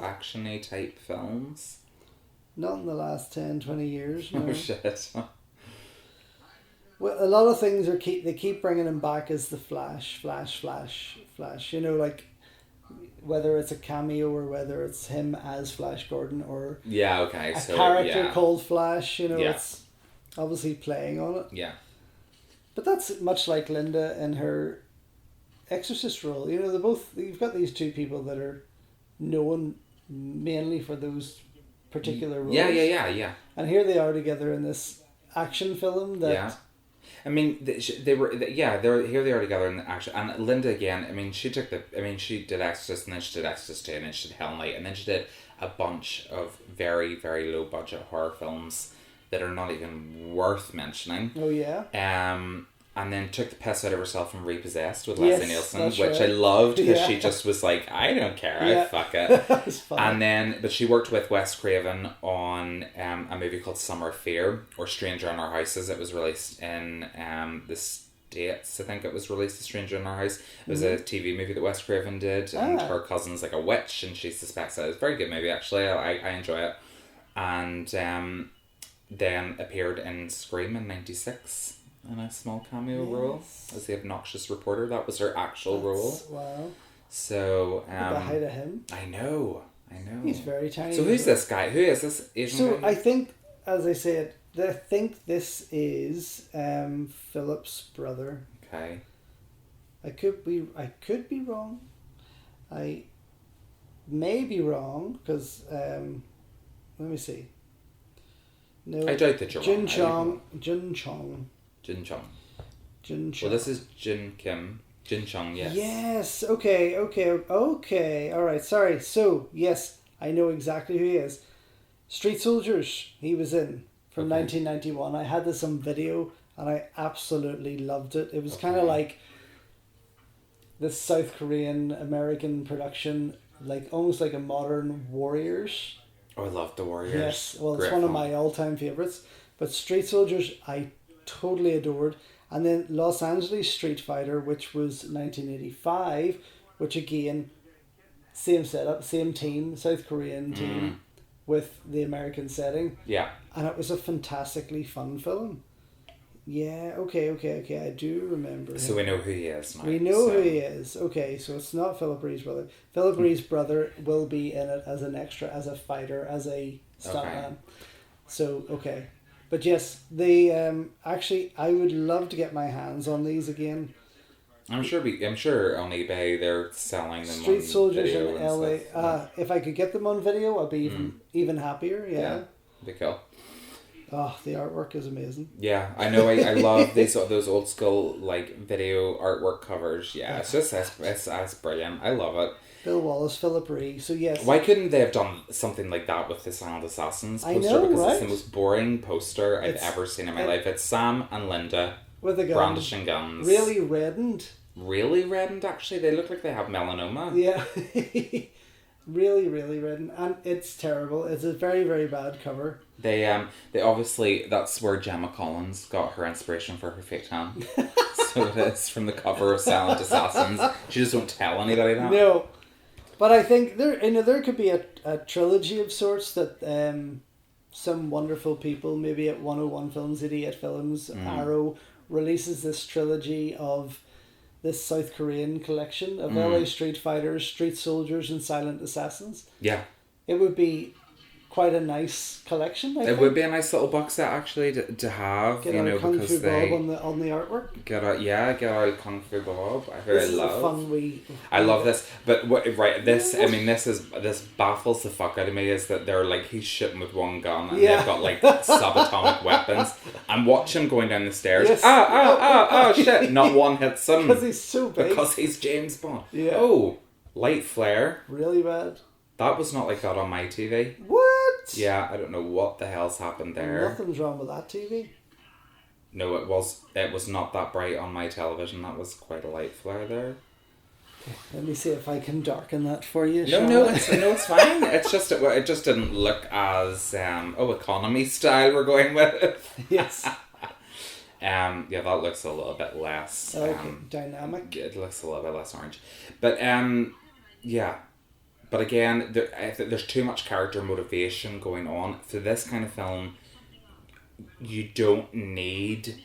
S2: action-y type films?
S1: Not in the last 10, 20 years. No.
S2: Oh shit.
S1: Well, a lot of things they keep bringing him back as the Flash. You know, like whether it's a cameo or whether it's him as Flash Gordon or a character called Flash. You know, it's obviously playing on it.
S2: Yeah.
S1: But that's much like Linda in her Exorcist role. You know, you've got these two people that are known mainly for those particular roles.
S2: Yeah.
S1: And here they are together in this action film that.
S2: Yeah. I mean, they were here. They are together in the action, and Linda again. I mean, she did Exorcist, and then she did Exorcist 2, and then she did Hell Night, and then she did a bunch of very, very low budget horror films that are not even worth mentioning.
S1: Oh yeah.
S2: And then took the piss out of herself from Repossessed with Leslie Nielsen, which I loved because she just was like, I don't care, fuck it.
S1: That was funny.
S2: But she worked with Wes Craven on a movie called Summer Fear, or Stranger in Our Houses. It was released in the States, I think it was released as Stranger in Our House. It was a TV movie that Wes Craven did, and her cousin's like a witch, and she suspects it. It's a very good movie, actually. I enjoy it. And then appeared in Scream in 96. In a small cameo role as the obnoxious reporter. That was her actual role.
S1: Wow.
S2: So
S1: the height of him.
S2: I know. I know.
S1: He's very tiny.
S2: So who's this guy? Who is this Asian guy?
S1: I think, as I said, I think this is Philip's brother.
S2: Okay.
S1: I could be wrong. I may be wrong because let me see. No,
S2: I doubt that you're wrong.
S1: Jin Chong. Well,
S2: this is Jin Chong, yes.
S1: Yes. Okay. All right. Sorry. So yes, I know exactly who he is. Street Soldiers. He was in from 1991. I had this on video and I absolutely loved it. It was kind of like this South Korean American production, like almost like a modern Warriors.
S2: Oh, I love the Warriors.
S1: Yes, well,
S2: Great
S1: it's one
S2: film.
S1: of my all-time favorites. But Street Soldiers, I totally adored. And then Los Angeles Street Fighter, which was 1985, which again, same setup, same team, South Korean team, with the American setting.
S2: Yeah.
S1: And it was a fantastically fun film. Yeah, okay, I do remember.
S2: So we know who he is now.
S1: We know who he is. Okay, so it's not Philip Rhee's brother. Philip Rhee's brother will be in it as an extra, as a fighter, as a stuntman.
S2: Okay.
S1: So, okay. But yes, they actually, I would love to get my hands on these again.
S2: I'm sure on eBay they're selling them
S1: Street
S2: on
S1: Soldiers
S2: video
S1: in
S2: and
S1: LA.
S2: stuff.
S1: If I could get them on video, I'd be even happier. Yeah.
S2: Be cool.
S1: Oh, the artwork is amazing.
S2: Yeah, I know. I love those old school like video artwork covers. Yeah, it's just it's brilliant. I love it.
S1: Bill Wallace, Philip Rhee. So yes.
S2: Why couldn't they have done something like that with the Silent Assassins poster?
S1: I know,
S2: because
S1: right?
S2: it's the most boring poster I've ever seen in my life. It's Sam and Linda
S1: with a gun,
S2: brandishing guns.
S1: Really reddened.
S2: Really reddened. Actually, they look like they have melanoma.
S1: Yeah. Really, really reddened, and it's terrible. It's a very, very bad cover.
S2: They obviously, that's where Gemma Collins got her inspiration for her fake tan. So it is from the cover of Silent Assassins. She just won't tell anybody that.
S1: No, but I think there could be a trilogy of sorts that some wonderful people, maybe at 101 Films, 88 Films, Arrow releases this trilogy of this South Korean collection of LA Street Fighters, Street Soldiers, and Silent Assassins.
S2: Yeah.
S1: It would be quite a nice collection, I think.
S2: It would be a nice little box set actually to have,
S1: Get
S2: you know,
S1: Kung
S2: because
S1: Fu Bob on the artwork.
S2: get out Kung Fu Bob.
S1: This is a fun
S2: I love this, but this baffles the fuck out of me is that they're like he's shooting with one gun and they've got like subatomic weapons. And watch him going down the stairs.
S1: Yes.
S2: Shit! Not one hits him
S1: Because he's so big.
S2: because he's James Bond.
S1: Yeah.
S2: Oh, light flare.
S1: Really bad.
S2: That was not like that on my TV.
S1: What?
S2: Yeah, I don't know what the hell's happened there.
S1: Nothing's wrong with that TV.
S2: No, it was not that bright on my television. That was quite a light flare there.
S1: Let me see if I can darken that for you.
S2: No, it's fine. It's just it just didn't look as economy style we're going with.
S1: Yes.
S2: Yeah, that looks a little bit less
S1: dynamic.
S2: It looks a little bit less orange, but yeah. But again, I think there's too much character motivation going on for this kind of film. You don't need.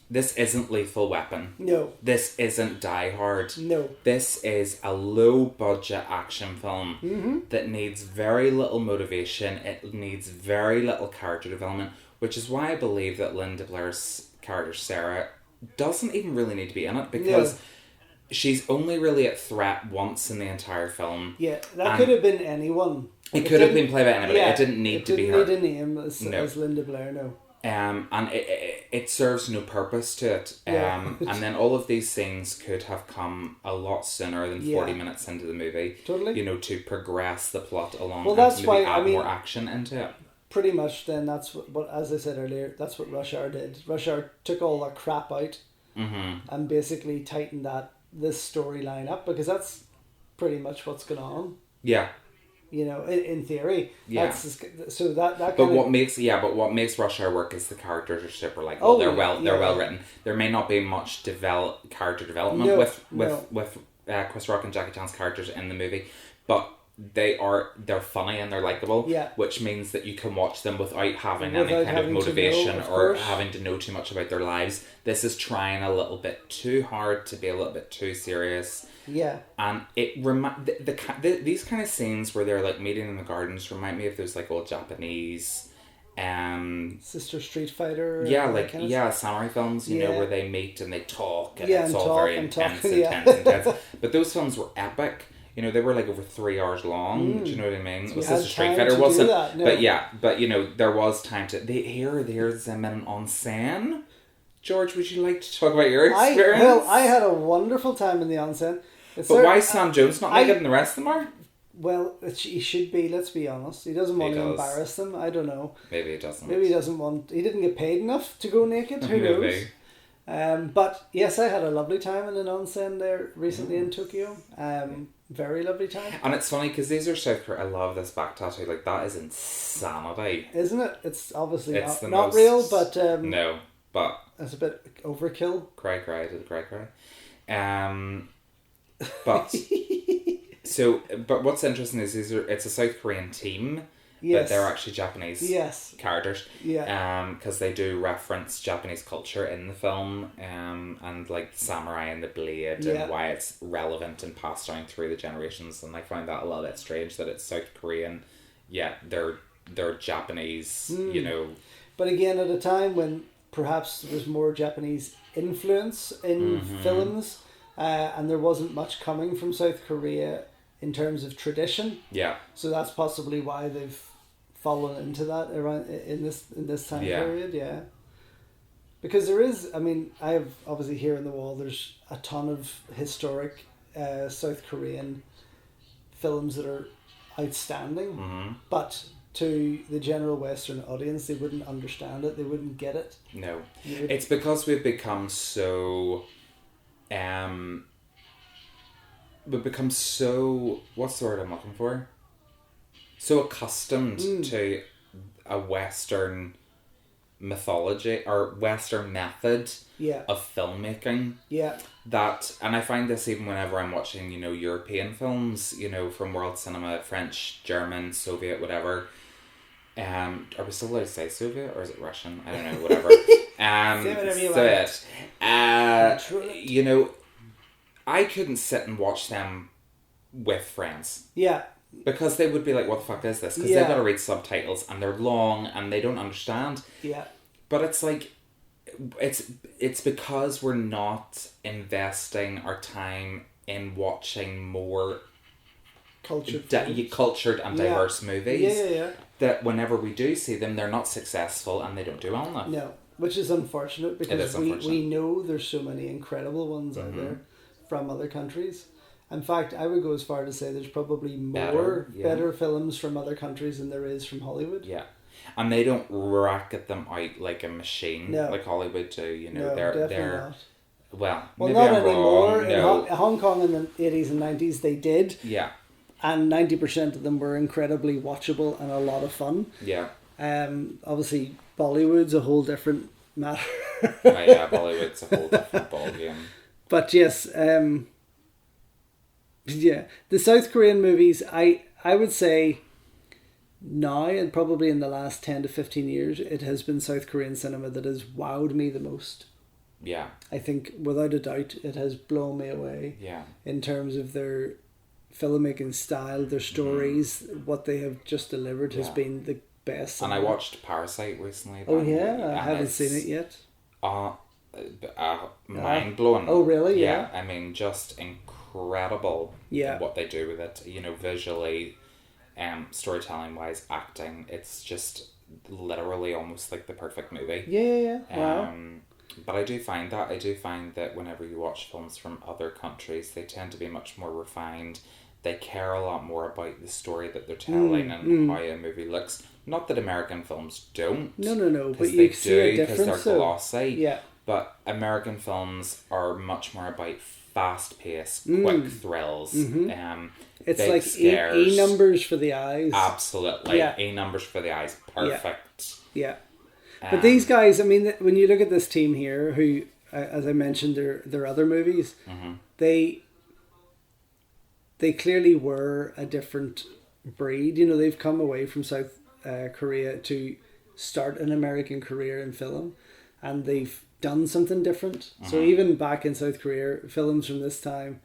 S2: This isn't Lethal Weapon.
S1: No.
S2: This isn't Die Hard.
S1: No.
S2: This is a low budget action film that needs very little motivation. It needs very little character development, which is why I believe that Linda Blair's character Sarah doesn't even really need to be in it because she's only really at threat once in the entire film.
S1: Yeah, that could have been anyone.
S2: It could have been played by anybody. It didn't need to be her.
S1: It didn't need a name as Linda Blair, no.
S2: And it serves no purpose to it. And then all of these things could have come a lot sooner than 40 minutes into the movie.
S1: Totally.
S2: You know, to progress the plot along
S1: well, that's
S2: and
S1: why,
S2: add more action into it.
S1: Pretty much then that's what, as I said earlier, that's what Rush Hour did. Rush Hour took all that crap out and basically tightened this storyline up because that's pretty much what's going on.
S2: Yeah.
S1: You know, in theory.
S2: Yeah.
S1: So that
S2: But what makes Rush Hour work is the characters are super likable. They're well written. There may not be much character development with Chris Rock and Jackie Chan's characters in the movie, but they're funny and they're likable,
S1: Yeah.
S2: which means that you can watch them without having any
S1: Without
S2: kind of
S1: having to
S2: motivation
S1: know, of
S2: or
S1: course.
S2: having to know too much about their lives. This is trying a little bit too hard to be a little bit too serious.
S1: Yeah.
S2: And it these kind of scenes where they're like meeting in the gardens remind me of those like old Japanese
S1: Sister Street Fighter.
S2: yeah,
S1: and that
S2: like
S1: kind of
S2: yeah, samurai films, you know,
S1: Yeah.
S2: where they meet and they talk and
S1: Yeah,
S2: it's
S1: and
S2: all
S1: talk
S2: very
S1: and talk,
S2: intense,
S1: yeah.
S2: intense. But those films were epic. You know, they were like over 3 hours long. Do you know what I mean?
S1: So
S2: It was
S1: you
S2: Sister
S1: had
S2: Street
S1: time
S2: Fighter
S1: to do
S2: wasn't,
S1: that, no.
S2: but you know, there was time to. There's them in onsen. George, would you like to talk about your experience?
S1: I had a wonderful time in the onsen.
S2: But why is Sam Jones not naked and the rest of them are?
S1: Well, he should be, let's be honest. He doesn't want to
S2: does.
S1: embarrass them. I don't know.
S2: Maybe he doesn't.
S1: Maybe he doesn't want... He didn't get paid enough to go naked. Who
S2: Maybe.
S1: knows? But yes, I had a lovely time in an onsen there recently in Tokyo. Very lovely time.
S2: And it's funny because these are South Korea. I love this back tattoo. Like, that is insanity.
S1: Isn't it? It's obviously
S2: It's
S1: not
S2: the most,
S1: real, but...
S2: no, but...
S1: It's a bit overkill.
S2: Cry, did cry. But... So, but what's interesting is it's a South Korean team,
S1: Yes.
S2: but they're actually Japanese
S1: Yes.
S2: characters.
S1: Yeah.
S2: Because they do reference Japanese culture in the film, and like the samurai and the blade
S1: Yeah.
S2: and why it's relevant and passed down through the generations. And I find that a little bit strange that it's South Korean, yet they're Japanese. You know.
S1: But again, at a time when perhaps there was more Japanese influence in films, and there wasn't much coming from South Korea in terms of tradition.
S2: Yeah.
S1: So that's possibly why they've fallen into that around in this time period. Yeah. Because there is, I mean, I have obviously here in the wall. There's a ton of historic South Korean films that are outstanding, but to the general Western audience, they wouldn't understand it. They wouldn't get it.
S2: No, it's because we've become so. We've become so, what's the word I'm looking for? So accustomed to a Western mythology or Western method of filmmaking.
S1: Yeah.
S2: That, and I find this even whenever I'm watching, you know, European films, you know, from world cinema, French, German, Soviet, whatever. Are we still allowed to say Soviet or is it Russian? I don't know, whatever.
S1: Say whatever you want.
S2: Soviet. You know, I couldn't sit and watch them with friends. Yeah. Because they would be like, what the fuck is this? Because they've got to read subtitles and they're long and they don't understand. Yeah. But it's like, it's because we're not investing our time in watching more cultured and diverse movies. That whenever we do see them, they're not successful and they don't do well enough.
S1: No. Which is unfortunate because we know there's so many incredible ones out there from other countries. In fact, I would go as far to say there's probably more better films from other countries than there is from Hollywood.
S2: Yeah. And they don't racket them out like a machine like Hollywood do. You know, they're
S1: not.
S2: Well,
S1: maybe not I'm anymore. Wrong. No. In Hong Kong in the 80s and 90s they did. Yeah. And 90% of them were incredibly watchable and a lot of fun. Yeah. Obviously Bollywood's a whole different matter.
S2: Bollywood's a whole different ballgame.
S1: But yes, the South Korean movies, I would say now and probably in the last 10 to 15 years, it has been South Korean cinema that has wowed me the most. Yeah. I think without a doubt it has blown me away. Yeah. In terms of their filmmaking style, their stories, what they have just delivered has been the best.
S2: And I watched Parasite recently.
S1: Oh yeah, I haven't seen it yet.
S2: Mind blowing.
S1: Oh really?
S2: Yeah. I mean, just incredible. Yeah. What they do with it, you know, visually, storytelling wise, acting. It's just literally almost like the perfect movie.
S1: Yeah. Wow.
S2: But I do find that whenever you watch films from other countries, they tend to be much more refined. They care a lot more about the story that they're telling and how a movie looks. Not that American films don't.
S1: No. But you see a difference.
S2: Because they're glossy.
S1: Yeah.
S2: But American films are much more about fast-paced, quick thrills.
S1: It's like E numbers for the eyes.
S2: Absolutely. Yeah. E numbers for the eyes. Perfect.
S1: Yeah. But these guys, I mean, when you look at this team here, who, as I mentioned, their other movies, they they clearly were a different breed. You know, they've come away from South Korea to start an American career in film, and they've done something different. So even back in South Korea, films from this time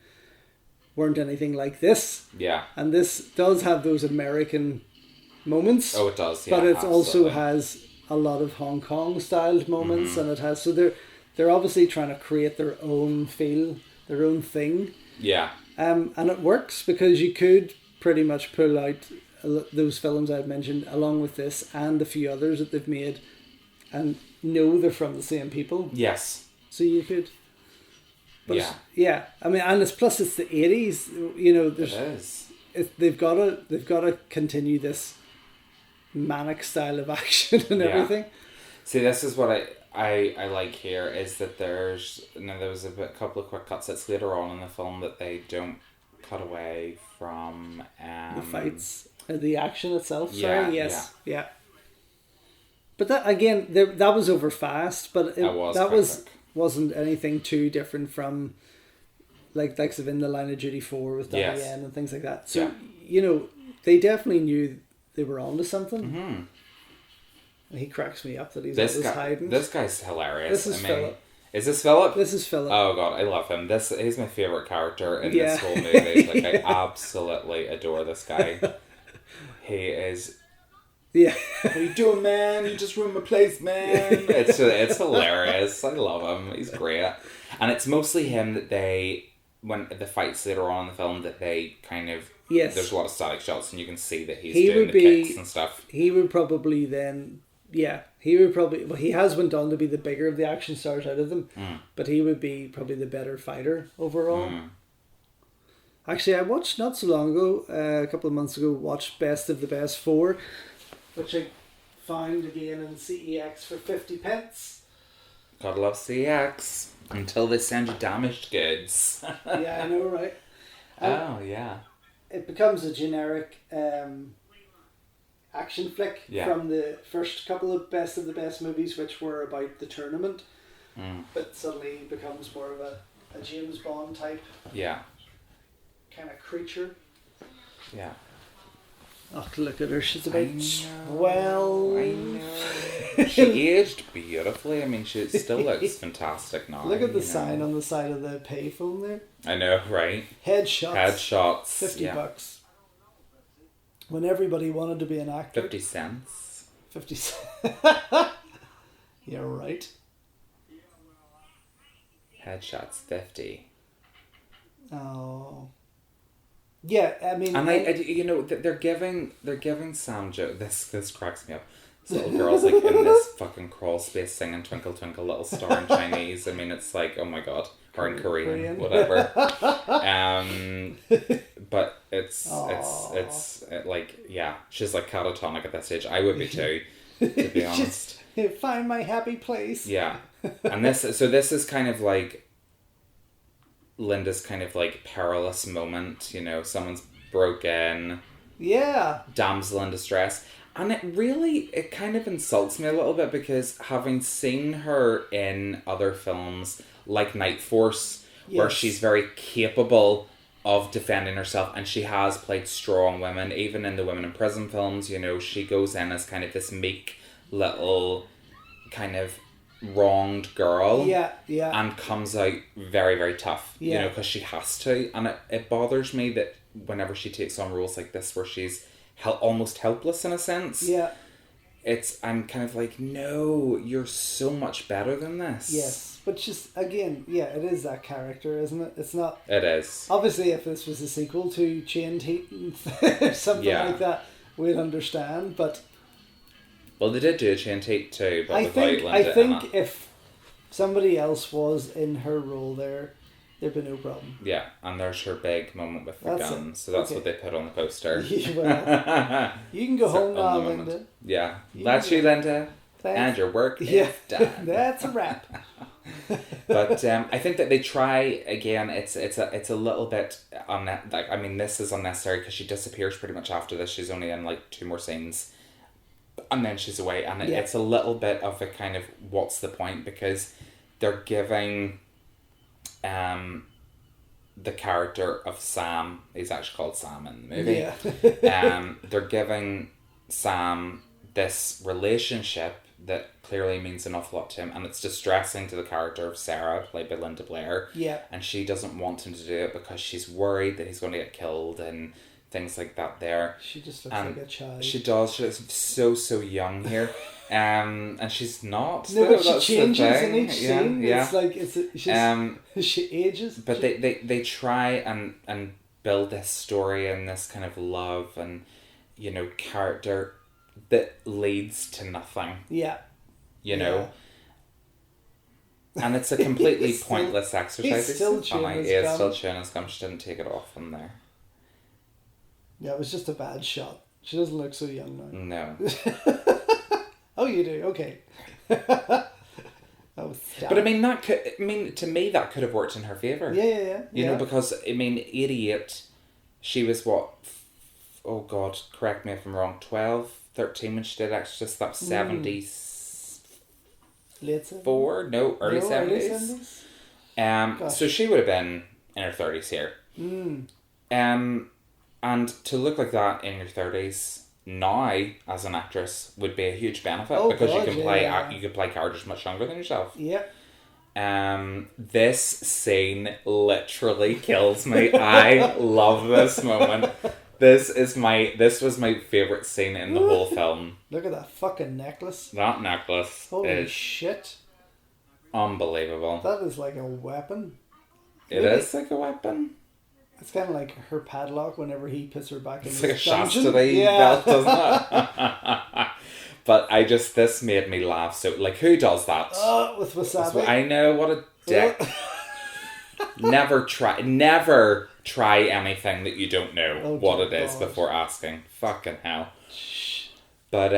S1: weren't anything like this.
S2: Yeah.
S1: And this does have those American moments.
S2: Oh, it does. Yeah,
S1: but it
S2: absolutely.
S1: also has a lot of Hong Kong styled moments, and it has, so they're obviously trying to create their own feel, their own thing.
S2: Yeah.
S1: And it works because you could pretty much pull out those films I've mentioned along with this and a few others that they've made and know they're from the same people.
S2: Yes.
S1: So you could. But
S2: Yeah.
S1: yeah. I mean, and it's the 80s. You know,
S2: It is.
S1: they've got to continue this manic style of action and everything.
S2: See, this is what I like here is that there was a couple of quick cuts that's later on in the film that they don't cut away from
S1: The fights, the action itself.
S2: Yeah,
S1: Sorry, yes, yeah. But that again, that was over fast, but that wasn't anything too different from like of In the Line of Duty 4 with Donnie Yen and things like that. So you know, they definitely knew they were onto something. Mm-hmm. And he cracks me up that he's always hiding.
S2: This guy's hilarious.
S1: This is Philip.
S2: Is this Philip?
S1: This is Philip.
S2: Oh god, I love him. He's my favourite character in this whole movie. Like I absolutely adore this guy. He is.
S1: Yeah.
S2: What are you doing, man? You just ruined my place, man. It's hilarious. I love him. He's great. And it's mostly him that when the fights later on in the film, that they kind of.
S1: Yes.
S2: There's a lot of static shots, and you can see that he's doing the kicks and stuff.
S1: He would probably then. Yeah, he has went on to be the bigger of the action stars out of them, but he would be probably the better fighter overall. Actually, I watched not so long ago, a couple of months ago, watched Best of the Best 4, which I found again in CEX for 50p.
S2: Gotta love CX until they send you damaged goods.
S1: Yeah, I know, right?
S2: Oh yeah.
S1: It becomes a generic action flick from the first couple of Best of the Best movies, which were about the tournament, but suddenly becomes more of a James Bond type kind of creature.
S2: Yeah.
S1: Oh, look at her. She's about 12.
S2: I know. She aged beautifully. I mean, she still looks fantastic now.
S1: Look at the sign on the side of the payphone there.
S2: I know, right?
S1: Headshots.
S2: $50.
S1: When everybody wanted to be an actor.
S2: 50 cents.
S1: 50 cents. You're right.
S2: Headshots 50.
S1: Oh. Yeah, I mean,
S2: and I you know, they're giving Sam Joe this cracks me up. This little girl's like in this fucking crawl space singing "Twinkle Twinkle Little Star" in Chinese. I mean, it's like, oh my god, or in Korean. Whatever. But it's like, yeah, she's like catatonic at that stage. I would be too, to be honest.
S1: Just find my happy place.
S2: Yeah, and this is kind of like Linda's kind of like perilous moment, you know, someone's broken.
S1: Yeah. Damsel
S2: in distress. And it kind of insults me a little bit because having seen her in other films like Night Force, where she's very capable of defending herself, and she has played strong women, even in the Women in Prison films, you know, she goes in as kind of this meek little kind of wronged girl and comes out very, very tough, you know, because she has to. And it bothers me that whenever she takes on roles like this where she's almost helpless in a sense, I'm kind of like, no, you're so much better than this.
S1: Yes, but just again, it is that character, isn't it? It's not.
S2: It is.
S1: Obviously, if this was a sequel to Chained Heat or something like that, we'd understand, but
S2: well, they did do a Chained Heat too, but
S1: I
S2: Linda
S1: think if somebody else was in her role there, there'd be no problem.
S2: Yeah, and there's her big moment with the gun, so that's what they put on the poster.
S1: Well, you can go home now, Linda.
S2: Yeah, that's you, Linda, and your work is done.
S1: That's a wrap.
S2: But I think that they try again. It's a little bit I mean, this is unnecessary because she disappears pretty much after this. She's only in like 2 more scenes. And then she's away, and it's a little bit of a kind of what's the point, because they're giving the character of Sam, he's actually called Sam in the movie.
S1: Yeah.
S2: They're giving Sam this relationship that clearly means an awful lot to him, and it's distressing to the character of Sarah, played by Linda Blair.
S1: Yeah.
S2: And she doesn't want him to do it because she's worried that he's going to get killed and things like that there.
S1: She just looks like a child.
S2: She does. She looks so young here. And she's not.
S1: No, but she
S2: that's
S1: changes in each
S2: yeah,
S1: scene.
S2: Yeah.
S1: It's like, she ages.
S2: But they try and build this story and this kind of love and, you know, character that leads to nothing.
S1: Yeah.
S2: You know? And it's a completely pointless exercise.
S1: He's still chewing his gum.
S2: still chewing his gum. She didn't take it off from there.
S1: Yeah, it was just a bad shot. She doesn't look so young now.
S2: No.
S1: Oh, you do? Okay.
S2: But I mean, to me, that could have worked in her favour.
S1: Yeah.
S2: You know, because, I mean, 88, she was what? Oh, God, correct me if I'm wrong, 12, 13 when she did Exorcist. That was 70s.
S1: Late 70s?
S2: No, early 70s. So she would have been in her 30s here. And to look like that in your 30s now as an actress would be a huge benefit because you can play characters much younger than yourself.
S1: Yep.
S2: This scene literally kills me. I love this moment. This was my favourite scene in the whole film.
S1: Look at that fucking necklace.
S2: That necklace
S1: Holy shit.
S2: Unbelievable.
S1: That is like a weapon.
S2: It is like a weapon.
S1: It's kind of like her padlock whenever he puts her back in the dungeon.
S2: It's like a chastity belt, doesn't it? But this made me laugh. So, like, who does that?
S1: With wasabi.
S2: I know, what a dick. Never try anything that you don't know what it is before asking. Fucking hell. But,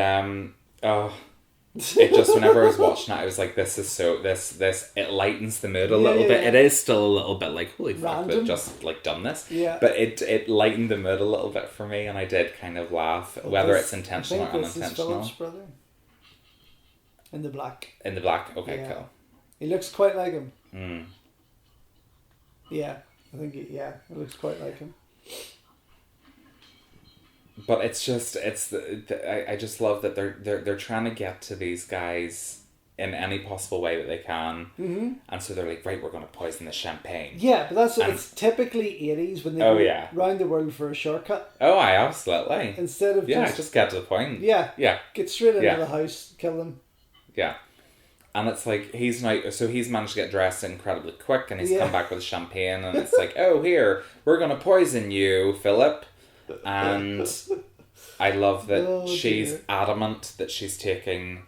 S2: it just, whenever I was watching it, I was like, this is so, it lightens the mood a little bit. It is still a little bit like, holy fuck, they've just, like, done this.
S1: Yeah.
S2: But it lightened the mood a little bit for me, and I did kind of laugh, whether it's intentional or unintentional.
S1: This is Philip's brother. In the black.
S2: In the black, okay,
S1: yeah.
S2: cool.
S1: He looks quite like him.
S2: Mm.
S1: Yeah, I think it looks quite like him.
S2: But it's just I just love that they're trying to get to these guys in any possible way that they can, and so they're like, right, we're going to poison the champagne.
S1: Yeah, but it's typically 80s when they go round the world for a shortcut.
S2: Oh, I absolutely.
S1: Instead of
S2: just get to the point.
S1: Yeah, get straight into the house, kill them.
S2: Yeah. And it's like, he's managed to get dressed incredibly quick, and he's come back with champagne, and it's like, oh, here, we're going to poison you, Philip. And I love that she's adamant that she's taking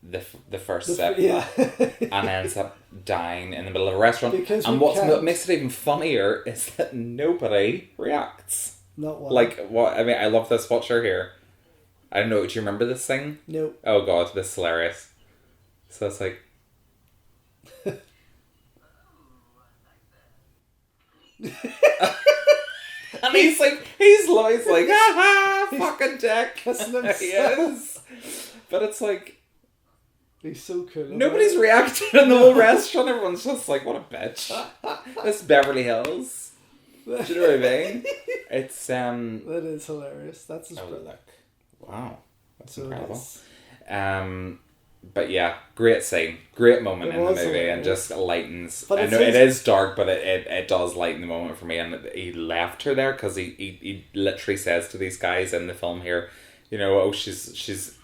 S2: the first sip and ends up dying in the middle of a restaurant. And what makes it even funnier is that nobody reacts.
S1: Not one.
S2: Like, what? I mean, I love this. Watch her here. I don't know. Do you remember this thing?
S1: No.
S2: Oh God, this is hilarious. So it's like. And he's like, ha, fucking dick. He is. But it's like,
S1: he's so cool.
S2: Nobody's reacted in the whole restaurant. Everyone's just like, what a bitch. This Beverly Hills. Do you know what I mean? It's
S1: that is hilarious. That's his brother.
S2: Look. Wow. That's incredible. But yeah, great scene, great moment in the movie, hilarious. And just lightens. But I know it is dark, but it does lighten the moment for me. And he left her there because he literally says to these guys in the film here, you know, oh, she's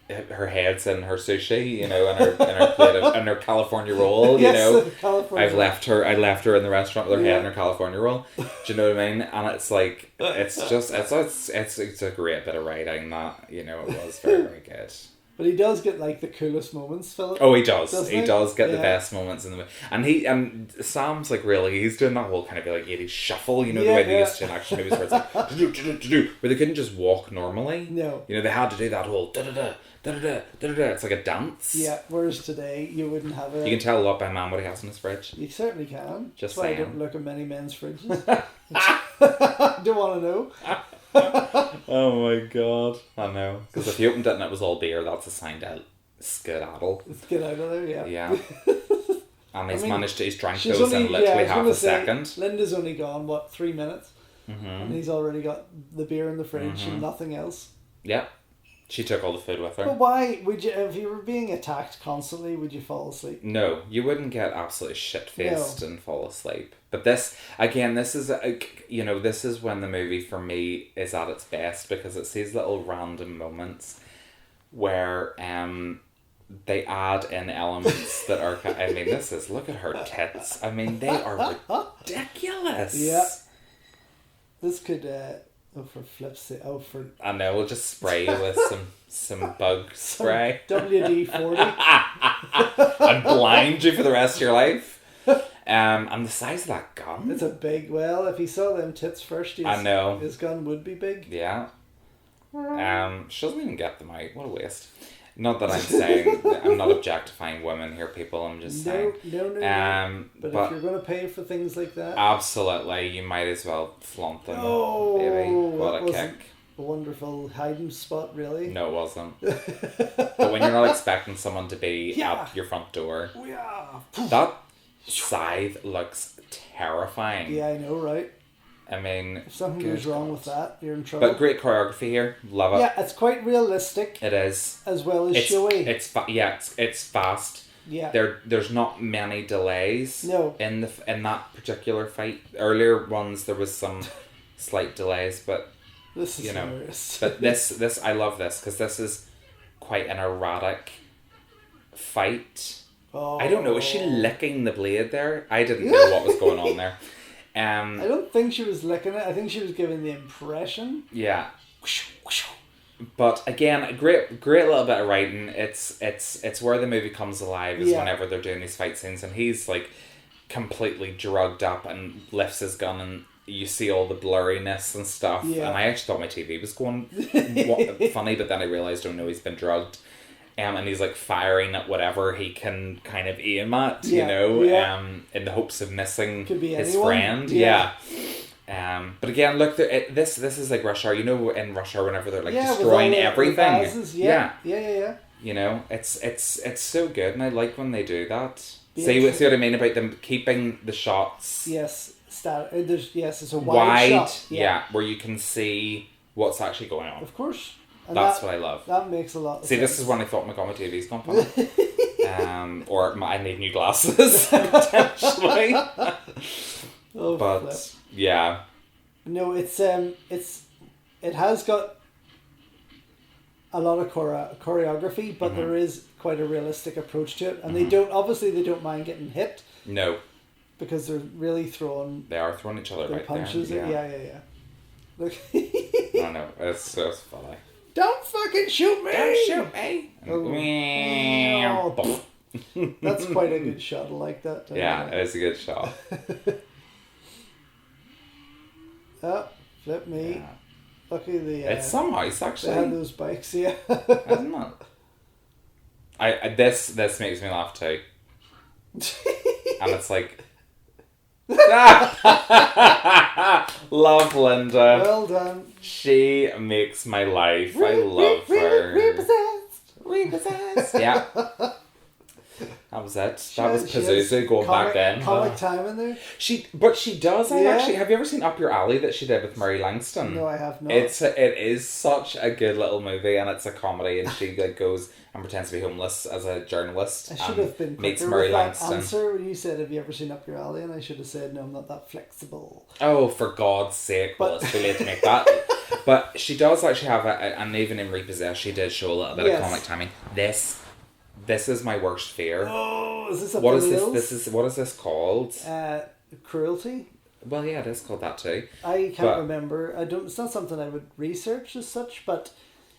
S2: her head's in her sushi, you know, and her plate of, and her California roll, you know. I left her in the restaurant with her head in her California roll. Do you know what I mean? And it's like it's a great bit of writing that, you know, it was very, very good.
S1: But he does get like the coolest moments, Philip.
S2: Oh, he does. He does get the best moments in the movie. And Sam's like he's doing that whole kind of like 80s shuffle, you know, the way they used to in action movies where it's like where they couldn't just walk normally.
S1: No.
S2: You know, they had to do that whole da-da-da, da-da-da, da-da-da. It's like a dance.
S1: Yeah, whereas today you wouldn't have it.
S2: You can tell a lot by a man what he has in his fridge.
S1: You certainly can.
S2: Just
S1: That's why
S2: saying.
S1: I don't look at many men's fridges. Don't want to know.
S2: Oh my God. I know. Because if you opened it and it was all beer, that's a sign to skedaddle.
S1: Let's get out of there, yeah.
S2: Yeah. And he's drank those in literally half a second.
S1: Linda's only gone, 3 minutes?
S2: Mm-hmm.
S1: And he's already got the beer in the fridge and nothing else.
S2: Yeah. She took all the food with her.
S1: But why would you, if you were being attacked constantly, would you fall asleep?
S2: No, you wouldn't get absolutely shit-faced and fall asleep. But this, again, this is when the movie for me is at its best, because it's these little random moments where they add in elements that are, I mean, look at her tits. I mean, they are ridiculous.
S1: Yeah. This could,
S2: I know, we'll just spray you with some bug spray.
S1: WD-40.
S2: And blind you for the rest of your life. And the size of that gun.
S1: It's a big, if he saw them tits first,
S2: I know.
S1: His gun would be big.
S2: Yeah. She doesn't even get them out. What a waste. Not that I'm saying, I'm not objectifying women here, people. I'm just saying.
S1: No. But if you're going to pay for things like that.
S2: Absolutely. You might as well flaunt them.
S1: Oh,
S2: baby. What a kick.
S1: A wonderful hiding spot, really.
S2: No, it wasn't. But when you're not expecting someone to be at your front door. That scythe looks terrifying.
S1: Yeah, I know, right?
S2: I mean,
S1: if something goes wrong with that, you're in trouble.
S2: But great choreography here, love it.
S1: Yeah, it's quite realistic.
S2: It is,
S1: as well as showy.
S2: It's fast.
S1: Yeah,
S2: there's not many delays.
S1: No,
S2: in that particular fight. Earlier ones there was some slight delays, but
S1: this is hilarious.
S2: But this I love this because this is quite an erratic fight.
S1: Oh.
S2: I don't know. Is she licking the blade there? I didn't know what was going on there.
S1: I don't think she was licking it. I think she was giving the impression.
S2: Yeah. But again, a great little bit of writing. It's where the movie comes alive is whenever they're doing these fight scenes and he's like completely drugged up and lifts his gun and you see all the blurriness and stuff.
S1: Yeah.
S2: And I actually thought my TV was going funny, but then I realised, oh no, he's been drugged. And he's like firing at whatever he can kind of aim at, in the hopes of missing his friend. Yeah. But again, look, this is like Rush Hour. You know, in Rush Hour, whenever they're like destroying everything.
S1: Yeah.
S2: You know, it's so good, and I like when they do that. See what I mean about them keeping the shots.
S1: Yes, it's a wide shot.
S2: Yeah, where you can see what's actually going on.
S1: Of course. And
S2: that's what I love.
S1: That makes a lot of sense.
S2: See, this is when I thought, my God, my TV's gone funny. Or I need new glasses, potentially. But, yeah.
S1: No, it has got a lot of choreography, but there is quite a realistic approach to it. And they don't mind getting hit.
S2: No.
S1: Because they're really throwing...
S2: They are throwing each other right
S1: punches.
S2: there.
S1: Yeah. Look.
S2: I know, it's funny.
S1: Don't fucking shoot me!
S2: Don't shoot me!
S1: Oh. That's quite a good shot. I like that.
S2: Yeah, it is a good shot.
S1: Flip me.
S2: Yeah.
S1: Look at the...
S2: it's some house, actually.
S1: They had those bikes, yeah.
S2: Isn't it? This makes me laugh too. And it's like... Love Linda.
S1: Well done.
S2: She makes my life. I love her. Repossessed. Yeah. That was it. That was Pazuzu going back then.
S1: Comic time in there.
S2: She does. Actually, have you ever seen Up Your Alley that she did with Murray Langston?
S1: No, I have not.
S2: It is such a good little movie, and it's a comedy, and she like goes and pretends to be homeless as a journalist.
S1: I should have been
S2: meets
S1: quicker
S2: Murray
S1: with that
S2: Langston.
S1: answer when you said, "Have you ever seen Up Your Alley?" And I should have said, "No, I'm not that flexible."
S2: Oh, for God's sake! Well, it's too late to make that. But she does actually have and even in Repossessed, she did show a little bit of comic timing. This is my worst fear.
S1: Oh, is this
S2: what is this called?
S1: Cruelty.
S2: Well, yeah, it is called that too.
S1: I can't remember. It's not something I would research as such, but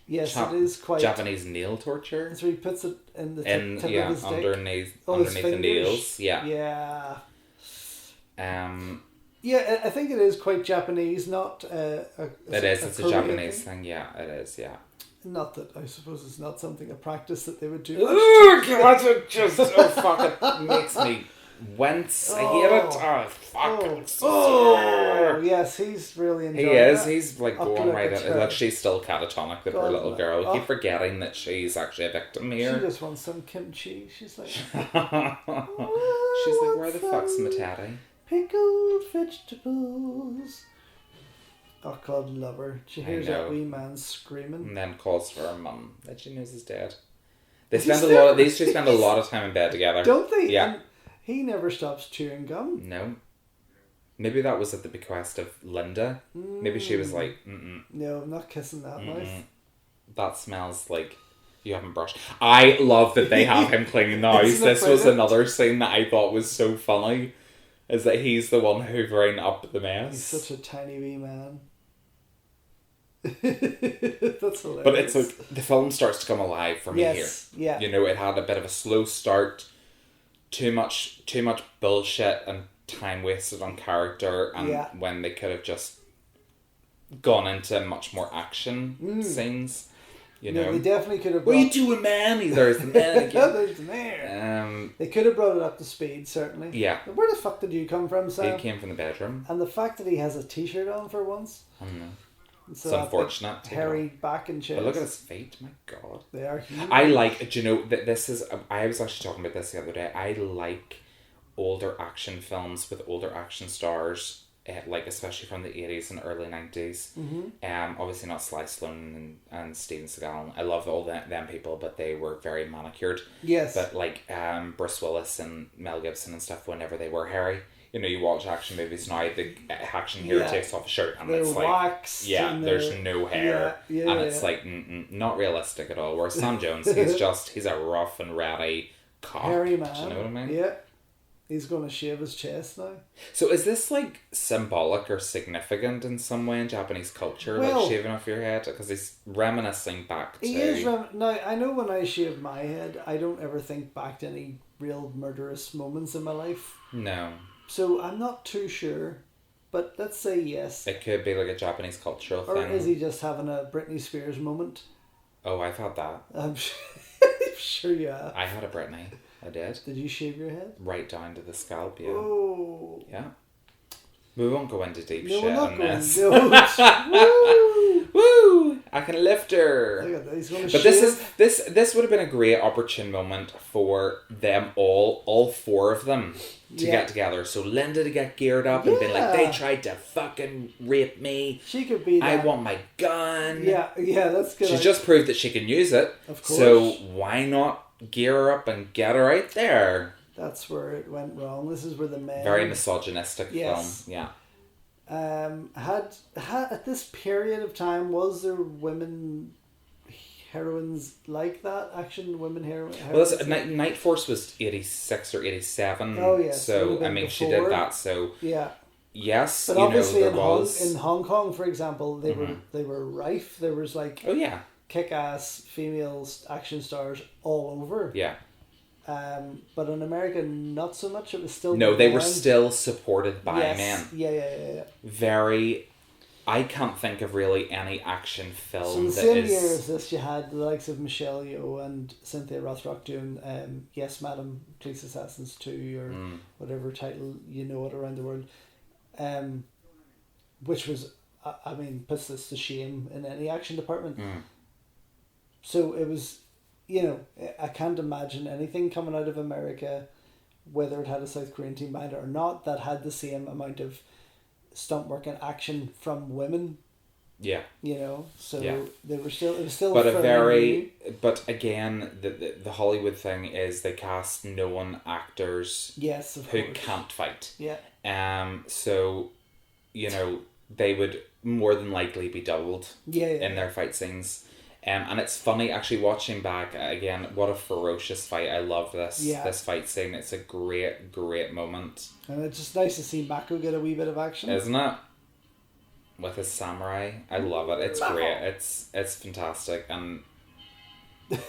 S1: yes, it is quite
S2: Japanese nail torture.
S1: So he puts it in the tip of his dick.
S2: underneath the nails. Yeah.
S1: Yeah.
S2: Yeah,
S1: I think it is quite Japanese, not
S2: it's a Japanese thing. Yeah, it is. Yeah.
S1: Not that I suppose it's not a practice that they would do.
S2: Ooh, it just fucking makes me Wince. I hate it. Oh, fuck.
S1: Yes, he's really enjoying
S2: He is.
S1: that.
S2: He's like going right at it. Like, she's still catatonic, the poor little girl. I keep forgetting that she's actually a victim here.
S1: She just wants some kimchi. She's like,
S2: she's like, where the fuck's my teddy?
S1: Pickled vegetables. Oh, God, love her. She hears that wee man screaming.
S2: And then calls for her mum that she knows is dead. These two spend a lot of time in bed together.
S1: Don't they?
S2: Yeah.
S1: And he never stops chewing gum.
S2: No. Maybe that was at the bequest of Linda. Maybe she was like,
S1: No, I'm not kissing that mouth.
S2: That smells like you haven't brushed. I love that they have him cleaning the house. This was another scene that I thought was so funny. Is that he's the one hoovering up the mess.
S1: He's such a tiny wee man. That's hilarious.
S2: But it's like the film starts to come alive for me here.
S1: Yeah.
S2: You know, it had a bit of a slow start, too much bullshit and time wasted on character, and when they could have just gone into much more action scenes. You know,
S1: they definitely could have.
S2: What are you doing, man? There's the man again.
S1: There's the man. They could have brought it up to speed, certainly.
S2: Yeah.
S1: But where the fuck did you come from, Sam?
S2: He came from the bedroom.
S1: And the fact that he has a t-shirt on for once.
S2: I don't know.
S1: It's
S2: unfortunate.
S1: Hairy back and chest.
S2: But look at his feet, my God.
S1: They are huge.
S2: I like, do you know, that this is, I was actually talking about this the other day. I like older action films with older action stars, like especially from the 80s and early 90s. Obviously not Sly Stallone and Steven Seagal. I love all them people, but they were very manicured.
S1: Yes.
S2: But like Bruce Willis and Mel Gibson and stuff, whenever they were hairy. You know, you watch action movies now, the action hero takes off a shirt and
S1: they're
S2: it's like,
S1: waxed
S2: there's no hair. And it's like, not realistic at all. Whereas Sam Jones, he's a rough and ratty cop.
S1: Hairy man.
S2: Do you know what I mean?
S1: Yeah. He's going to shave his chest now.
S2: So is this like symbolic or significant in some way in Japanese culture? Like shaving off your head? Because he's reminiscing back to...
S1: He is now, I know when I shave my head, I don't ever think back to any real murderous moments in my life.
S2: No.
S1: So I'm not too sure, but let's say yes.
S2: It could be like a Japanese cultural thing.
S1: Or is he just having a Britney Spears moment?
S2: Oh, I've had that.
S1: I'm sure you have.
S2: I had a Britney. I did.
S1: Did you shave your head?
S2: Right down to the scalp, yeah.
S1: Oh.
S2: Yeah. We won't go into deep
S1: shit
S2: on this.
S1: Woo!
S2: Woo! I can lift her.
S1: Look at that. He's going to
S2: But this would have been a great opportune moment for them all four of them to get together. So Linda to get geared up and be like, they tried to fucking rape me.
S1: She could be that.
S2: I want my gun.
S1: Yeah, that's good.
S2: She's just proved that she can use it.
S1: Of course.
S2: So why not gear her up and get her out there?
S1: That's where it went wrong. This is where the men...
S2: Very misogynistic film. Yeah.
S1: Had at this period of time, was there women heroines like that? Action women heroines?
S2: Well, Night Force was 86 or 87.
S1: Oh, yes.
S2: So, I mean, she did that, so...
S1: Yeah.
S2: Yes,
S1: but obviously
S2: there was...
S1: in Hong Kong, for example, they were rife. There was like...
S2: Oh, yeah.
S1: Kick-ass female action stars all over.
S2: Yeah.
S1: But in America, not so much. It was still...
S2: No, they were still supported by men.
S1: Yeah.
S2: Very... I can't think of really any action film
S1: so the same year as this, you had the likes of Michelle Yeoh and Cynthia Rothrock doing Yes, Madam, Police Assassins 2 or whatever title you know it around the world. Which was, I mean, puts this to shame in any action department. So it was, you know, I can't imagine anything coming out of America, whether it had a South Korean team behind it or not, that had the same amount of stunt work and action from women.
S2: Yeah.
S1: You know, so they were still, it was still...
S2: But again, the Hollywood thing is they cast known actors who can't fight.
S1: Yeah.
S2: So, you know, they would more than likely be doubled in their fight scenes. And it's funny actually watching back again. What a ferocious fight! I love this fight scene. It's a great moment. And
S1: it's just nice to see Mako get a wee bit of action,
S2: isn't it? With his samurai, I love it. It's great. It's fantastic. And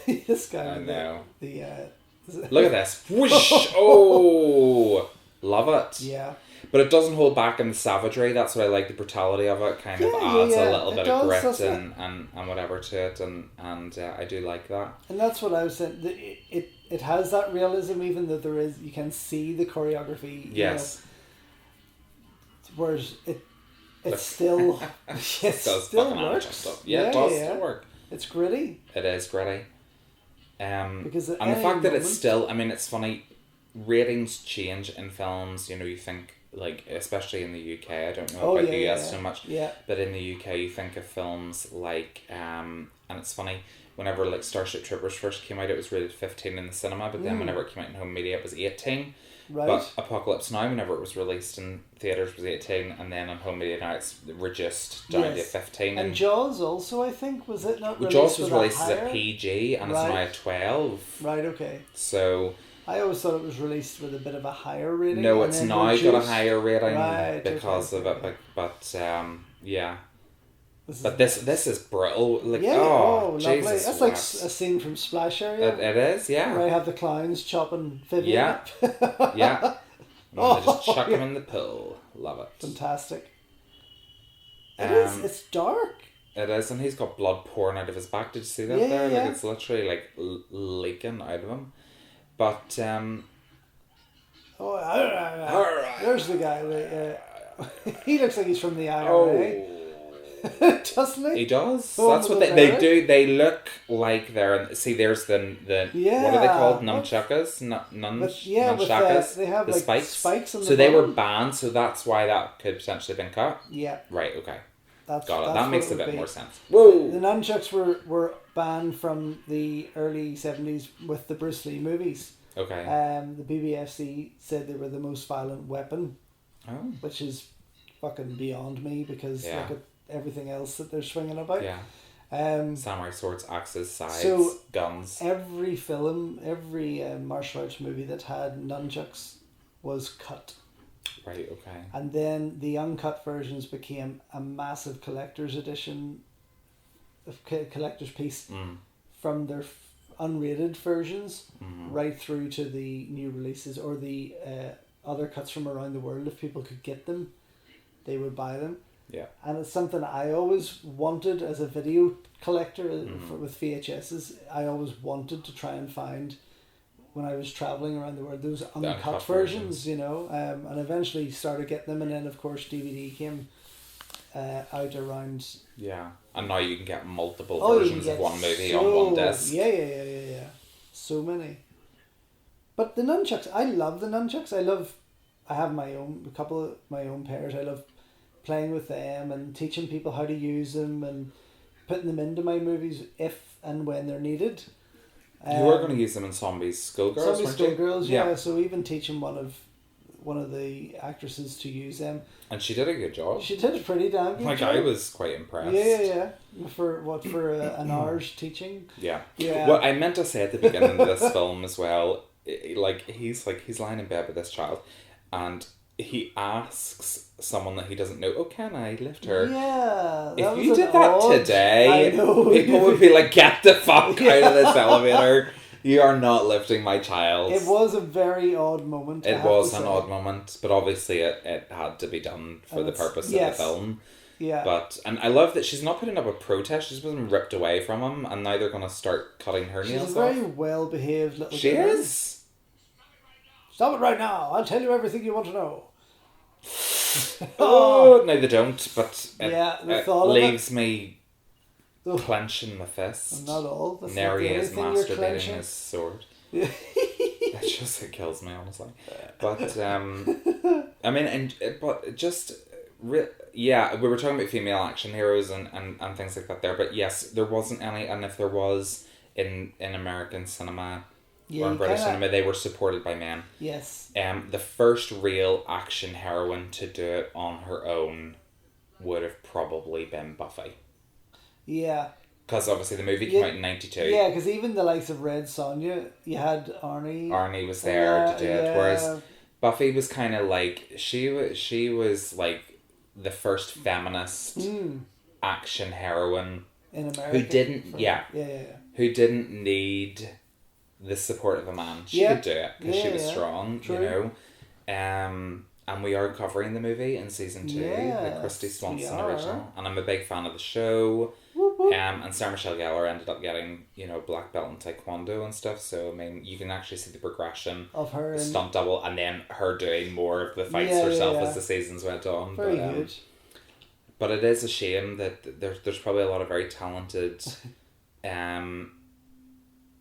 S1: this guy.
S2: I know.
S1: Look
S2: at this! Whoosh! Oh, love it.
S1: Yeah.
S2: But it doesn't hold back in the savagery. That's what I like. The brutality of it kind of adds a little bit of grit and whatever to it, and I do like that.
S1: And that's what I was saying. it has that realism, even though you can see the choreography.
S2: Yes.
S1: Whereas it's still still works.
S2: Yeah, it does still work.
S1: It's gritty.
S2: It is gritty.
S1: Because
S2: and the fact that it's still, I mean, it's funny, ratings change in films, you know, you think, like, especially in the UK, I don't know about the US so much, but in the UK you think of films like, and it's funny, whenever like Starship Troopers first came out, it was rated 15 in the cinema, but then whenever it came out in home media, it was 18.
S1: Right.
S2: But Apocalypse Now, whenever it was released in theatres, was 18, and then on home media now it's reduced down to 15.
S1: And Jaws also, I think, was it not released?
S2: Jaws was released as a PG, and it's now a 12.
S1: Right, okay.
S2: So
S1: I always thought it was released with a bit of a higher rating.
S2: No, it's now got a higher rating because of it, but yeah. But this is brutal. Like,
S1: lovely.
S2: Jesus,
S1: that's like a scene from Splash Area.
S2: It is, yeah.
S1: Where I have the clowns chopping Vivian.
S2: Yeah. Yeah. And they just chuck him in the pool. Love it.
S1: Fantastic. It is. It's dark.
S2: It is, and he's got blood pouring out of his back. Did you see that there? Like, it's literally like leaking out of him. But
S1: there's the guy. He looks like he's from the IRA. Doesn't he?
S2: He does. That's what they do. They look like they're. See, there's the what are they called? Nunchakas? Nunchakas?
S1: They have
S2: the
S1: like spikes on the
S2: So they were banned, so that's why that could potentially have been cut?
S1: Yeah.
S2: Right, okay.
S1: Got
S2: it. That makes a bit more sense.
S1: Whoa! The nunchucks were banned from the early 70s with the Bruce Lee movies.
S2: Okay.
S1: The BBFC said they were the most violent weapon.
S2: Oh.
S1: Which is fucking beyond me, because look at everything else that they're swinging about.
S2: Yeah. Samurai swords, axes, scythes, guns.
S1: Every film, every martial arts movie that had nunchucks was cut.
S2: Right, okay.
S1: And then the uncut versions became a massive collector's edition, collector's piece from their unrated versions right through to the new releases, or the other cuts from around the world. If people could get them, they would buy them.
S2: Yeah.
S1: And it's something I always wanted as a video collector with VHSs. I always wanted to try and find, when I was travelling around the world, those uncut versions, you know, and eventually started getting them, and then of course DVD came out around.
S2: Yeah, and now you can get multiple versions of one movie on one disc.
S1: Yeah. So many. But the nunchucks, I love the nunchucks. I have a couple of my own pairs. I love playing with them and teaching people how to use them and putting them into my movies if and when they're needed.
S2: You were going to use them in Zombie's Schoolgirls,
S1: Zombie Schoolgirls, yeah. So even teaching one of the actresses to use them.
S2: And she did a good job.
S1: She did a pretty damn good job.
S2: I was quite impressed.
S1: Yeah. For an hour's teaching.
S2: Yeah. Well, I meant to say at the beginning of this film as well, like he's lying in bed with this child, and he asks someone that he doesn't know, "Oh, can I lift her?"
S1: Yeah.
S2: If you did that today, people would be like, "Get the fuck out of this elevator. You are not lifting my child."
S1: It was a very odd moment.
S2: It was an odd moment, but obviously it had to be done for the purpose of the film.
S1: Yeah.
S2: And I love that she's not putting up a protest. She's been ripped away from him, and now they're going to start cutting her nails off.
S1: She's a very well-behaved little girl.
S2: She is.
S1: Stop it right now. I'll tell you everything you want to know.
S2: No, they don't, but
S1: it
S2: leaves me clenching my fist.
S1: Not all. That's
S2: Neri is masturbating his sword.
S1: Yeah.
S2: It kills me, honestly. But I mean, we were talking about female action heroes and things like that there. But yes, there wasn't any, and if there was in American cinema. Or in British cinema, they were supported by men.
S1: Yes.
S2: The first real action heroine to do it on her own would have probably been Buffy.
S1: Yeah.
S2: Because obviously the movie came out in 92.
S1: Yeah, because even the likes of Red Sonja, you had Arnie.
S2: Arnie was there to do it. Whereas Buffy was kind of like, she was like the first feminist action heroine.
S1: In America.
S2: Who didn't need the support of a man. She could do it because she was strong. True. You know. And we are covering the movie in season 2, the Christy Swanson original, and I'm a big fan of the show. And Sarah Michelle Gellar ended up getting, black belt in Taekwondo and stuff. So, I mean, you can actually see the progression
S1: of her
S2: stunt double, and then her doing more of the fights herself as the seasons went on.
S1: Very good.
S2: But it is a shame that there's probably a lot of very talented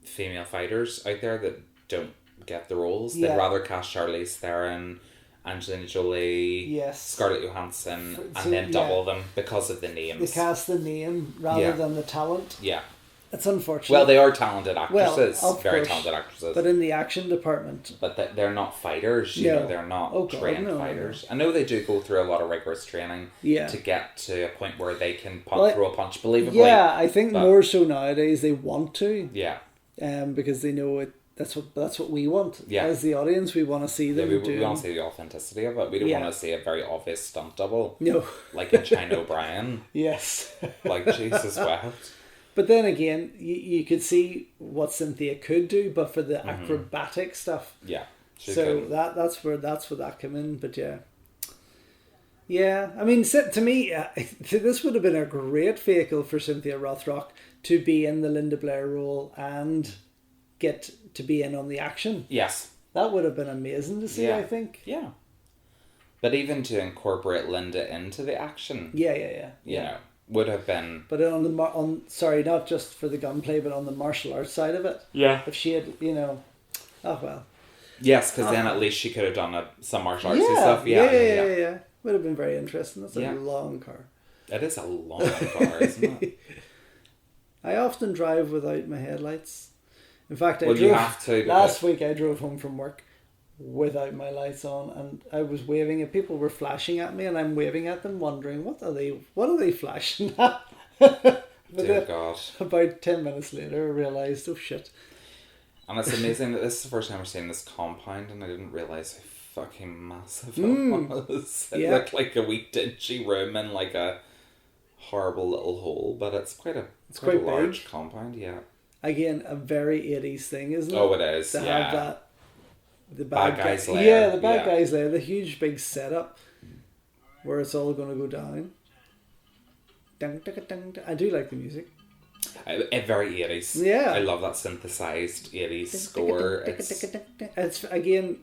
S2: female fighters out there that don't get the roles. They'd rather cast Charlize Theron, Angelina Jolie, Scarlett Johansson, and then double them because of the names.
S1: They cast the name rather than the talent.
S2: Yeah.
S1: It's unfortunate.
S2: Well, they are talented actresses.
S1: Of
S2: very
S1: course,
S2: talented actresses.
S1: But in the action department.
S2: But they're not fighters, they're not trained fighters. I know they do go through a lot of rigorous training to get to a point where they can throw a punch believably.
S1: Yeah, I think more so nowadays they want to.
S2: Yeah.
S1: Because they know it. That's what we want.
S2: Yeah.
S1: As the audience, we want to see them
S2: we want to see the authenticity of it. We don't want to see a very obvious stunt double.
S1: No.
S2: Like in China O'Brien.
S1: Yes.
S2: Like, Jesus wept.
S1: But then again, you could see what Cynthia could do, but for the acrobatic stuff.
S2: Yeah.
S1: So that's where that came in. But yeah. I mean, to me, this would have been a great vehicle for Cynthia Rothrock to be in the Linda Blair role and get to be in on the action.
S2: Yes.
S1: That would have been amazing to see, I think.
S2: Yeah. But even to incorporate Linda into the action.
S1: Yeah.
S2: You know, would have been...
S1: But not just for the gunplay, but on the martial arts side of it.
S2: Yeah.
S1: If she had, oh well.
S2: Yes, because then at least she could have done some martial arts stuff.
S1: Yeah. Would have been very interesting. That's a long car.
S2: It is a long car, isn't it?
S1: I often drive without my headlights. In fact,
S2: you have to.
S1: Last week I drove home from work without my lights on, and I was waving at people were flashing at me, and I'm waving at them, wondering what are they flashing at?
S2: Dear God!
S1: About 10 minutes later, I realised, oh shit!
S2: And it's amazing that this is the first time we're seeing this compound, and I didn't realise how fucking massive it was. It looked like a wee dingy room in like a horrible little hole, but it's quite a large compound. Yeah.
S1: Again, a very 80s thing, isn't it?
S2: Oh, it is.
S1: To have that, the
S2: bad guys lair.
S1: Yeah, the bad guys lair, the huge big setup where it's all going to go down. Dun, dun, dun, dun. I do like the music.
S2: Very 80s.
S1: Yeah.
S2: I love that synthesized 80s score.
S1: It's again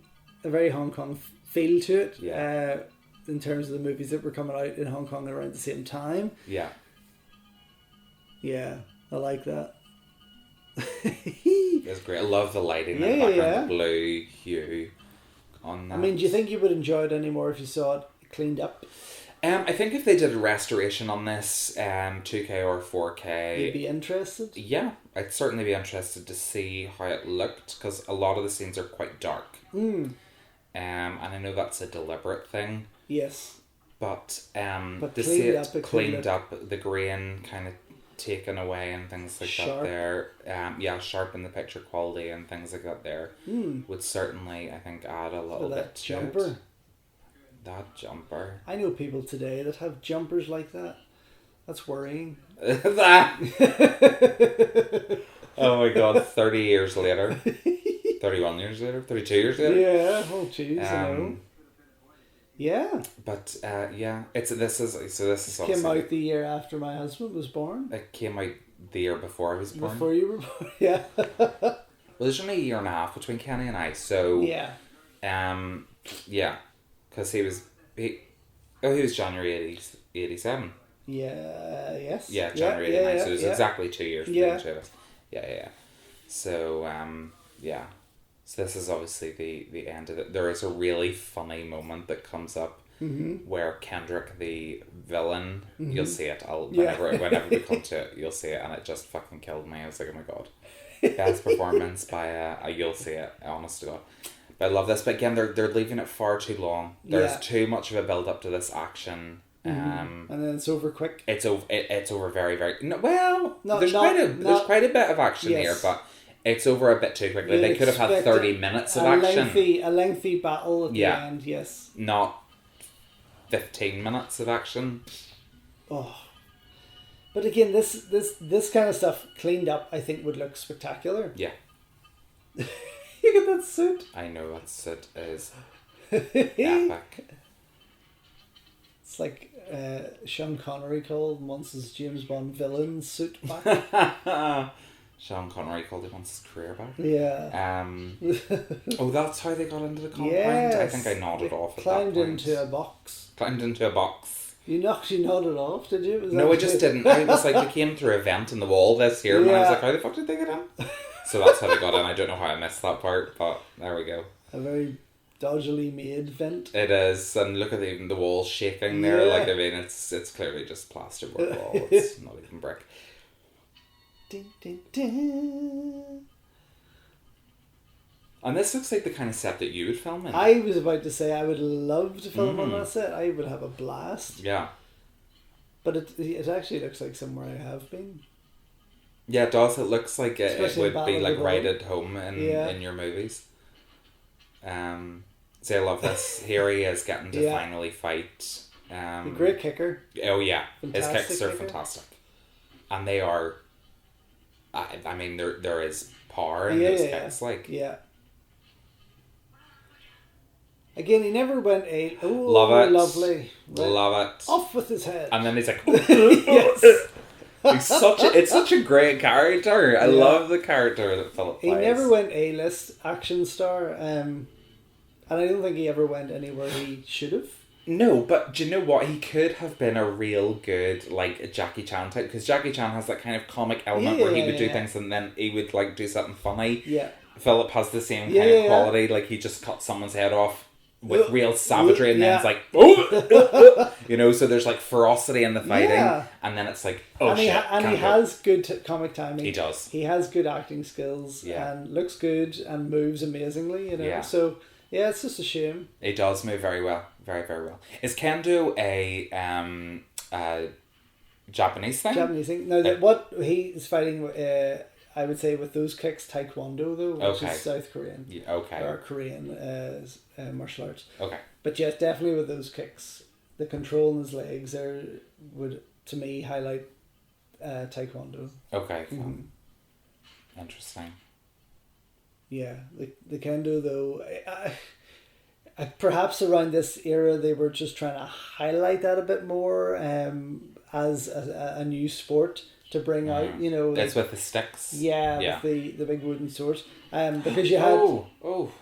S1: a very Hong Kong feel to it.
S2: Yeah.
S1: In terms of the movies that were coming out in Hong Kong around the same time.
S2: Yeah.
S1: Yeah, I like that.
S2: It's great. I love the lighting in the background, the blue hue on that.
S1: I mean, do you think you would enjoy it any more if you saw it cleaned up?
S2: I think if they did a restoration on this, 2K or 4K...
S1: You'd be interested?
S2: Yeah, I'd certainly be interested to see how it looked, because a lot of the scenes are quite dark. And I know that's a deliberate thing.
S1: Yes.
S2: But to see it cleaned up, the grain kind of taken away and things like that there. Sharpen the picture quality and things like that there would certainly, I think, add a little bit to
S1: jumper.
S2: It. That jumper.
S1: I know people today that have jumpers like that. That's worrying.
S2: That. Oh my God, 30 years later. 31 years later? 32 years later?
S1: Yeah, oh jeez, I know. Yeah.
S2: But this is
S1: came out the year after my husband was born.
S2: It came out the year before I was born.
S1: Before you were born, yeah.
S2: Well, there's only a year and a half between Kenny and I, so because he was January 87.
S1: Yeah. Yes.
S2: Yeah, January 89. So it was exactly 2 years between the two of us. Yeah. So So this is obviously the end of it. There is a really funny moment that comes up where Kendrick, the villain, you'll see it. Whenever we come to it, you'll see it, and it just fucking killed me. I was like, oh my God, best performance by a you'll see it. Honest to God, but I love this. But again, they're leaving it far too long. There's too much of a build up to this action.
S1: And then it's over quick.
S2: It's over very very. There's quite a bit of action here, but. It's over a bit too quickly. They could have had 30 minutes of action.
S1: A lengthy battle at the end, yes.
S2: Not 15 minutes of action.
S1: Oh. But again, this kind of stuff cleaned up, I think, would look spectacular.
S2: Yeah.
S1: Look at that suit.
S2: I know, that suit is epic.
S1: It's like Sean Connery called once his James Bond villain suit back.
S2: Sean Connery called it once his career back.
S1: Yeah.
S2: Oh, that's how they got into the compound?
S1: Yes.
S2: I think I nodded off at that point.
S1: Climbed into a box.
S2: Climbed into a box.
S1: You actually nodded off, did you?
S2: No, I just didn't. I was like, they came through a vent in the wall this year, and I was like, how the fuck did they get in? So that's how they got in. I don't know how I missed that part, but there we go.
S1: A very dodgily made vent.
S2: It is, and look at even the wall shaking there.
S1: Yeah.
S2: Like, I mean, it's clearly just plasterboard wall. It's not even brick.
S1: Ding, ding, ding.
S2: And this looks like the kind of set that you would film in.
S1: I was about to say I would love to film on that set. I would have a blast.
S2: Yeah.
S1: But it actually looks like somewhere I have been.
S2: Yeah, it does. It looks like it would be like
S1: Battle
S2: right at home in your movies. So I love this. Here he is getting to finally fight.
S1: A great kicker.
S2: Oh yeah,
S1: Fantastic
S2: his kicks are
S1: kicker.
S2: fantastic, and they are. I mean, there is power in those kicks. Like
S1: Again, he never went
S2: love it,
S1: lovely,
S2: love it.
S1: Off with his head,
S2: and then he's like,
S1: yes.
S2: It's such a great character. I love the character that Philip plays.
S1: He never went A-list action star, and I don't think he ever went anywhere he should have.
S2: No, but do you know what? He could have been a real good, like, Jackie Chan type, because Jackie Chan has that kind of comic element where he would do things and then he would, like, do something funny.
S1: Yeah.
S2: Philip has the same kind of quality, like, he just cut someone's head off with real savagery and then it's like, oh! You know, so there's, like, ferocity in the fighting, and then it's like, oh,
S1: and
S2: shit.
S1: He has good comic timing.
S2: He does.
S1: He has good acting skills and looks good and moves amazingly, you know, so... Yeah, it's just a shame.
S2: It does move very well. Very, very well. Is kendo a Japanese thing?
S1: Japanese thing. No, what he is fighting, I would say, with those kicks, Taekwondo, though, which is South Korean.
S2: Yeah, okay.
S1: Or Korean martial arts.
S2: Okay.
S1: But yes, definitely with those kicks, the control in his legs there would, to me, highlight Taekwondo.
S2: Okay, Interesting.
S1: Yeah, the kendo though, perhaps around this era they were just trying to highlight that a bit more as a new sport to bring out, you know.
S2: It's with the sticks.
S1: Yeah, with the big wooden swords. Because you had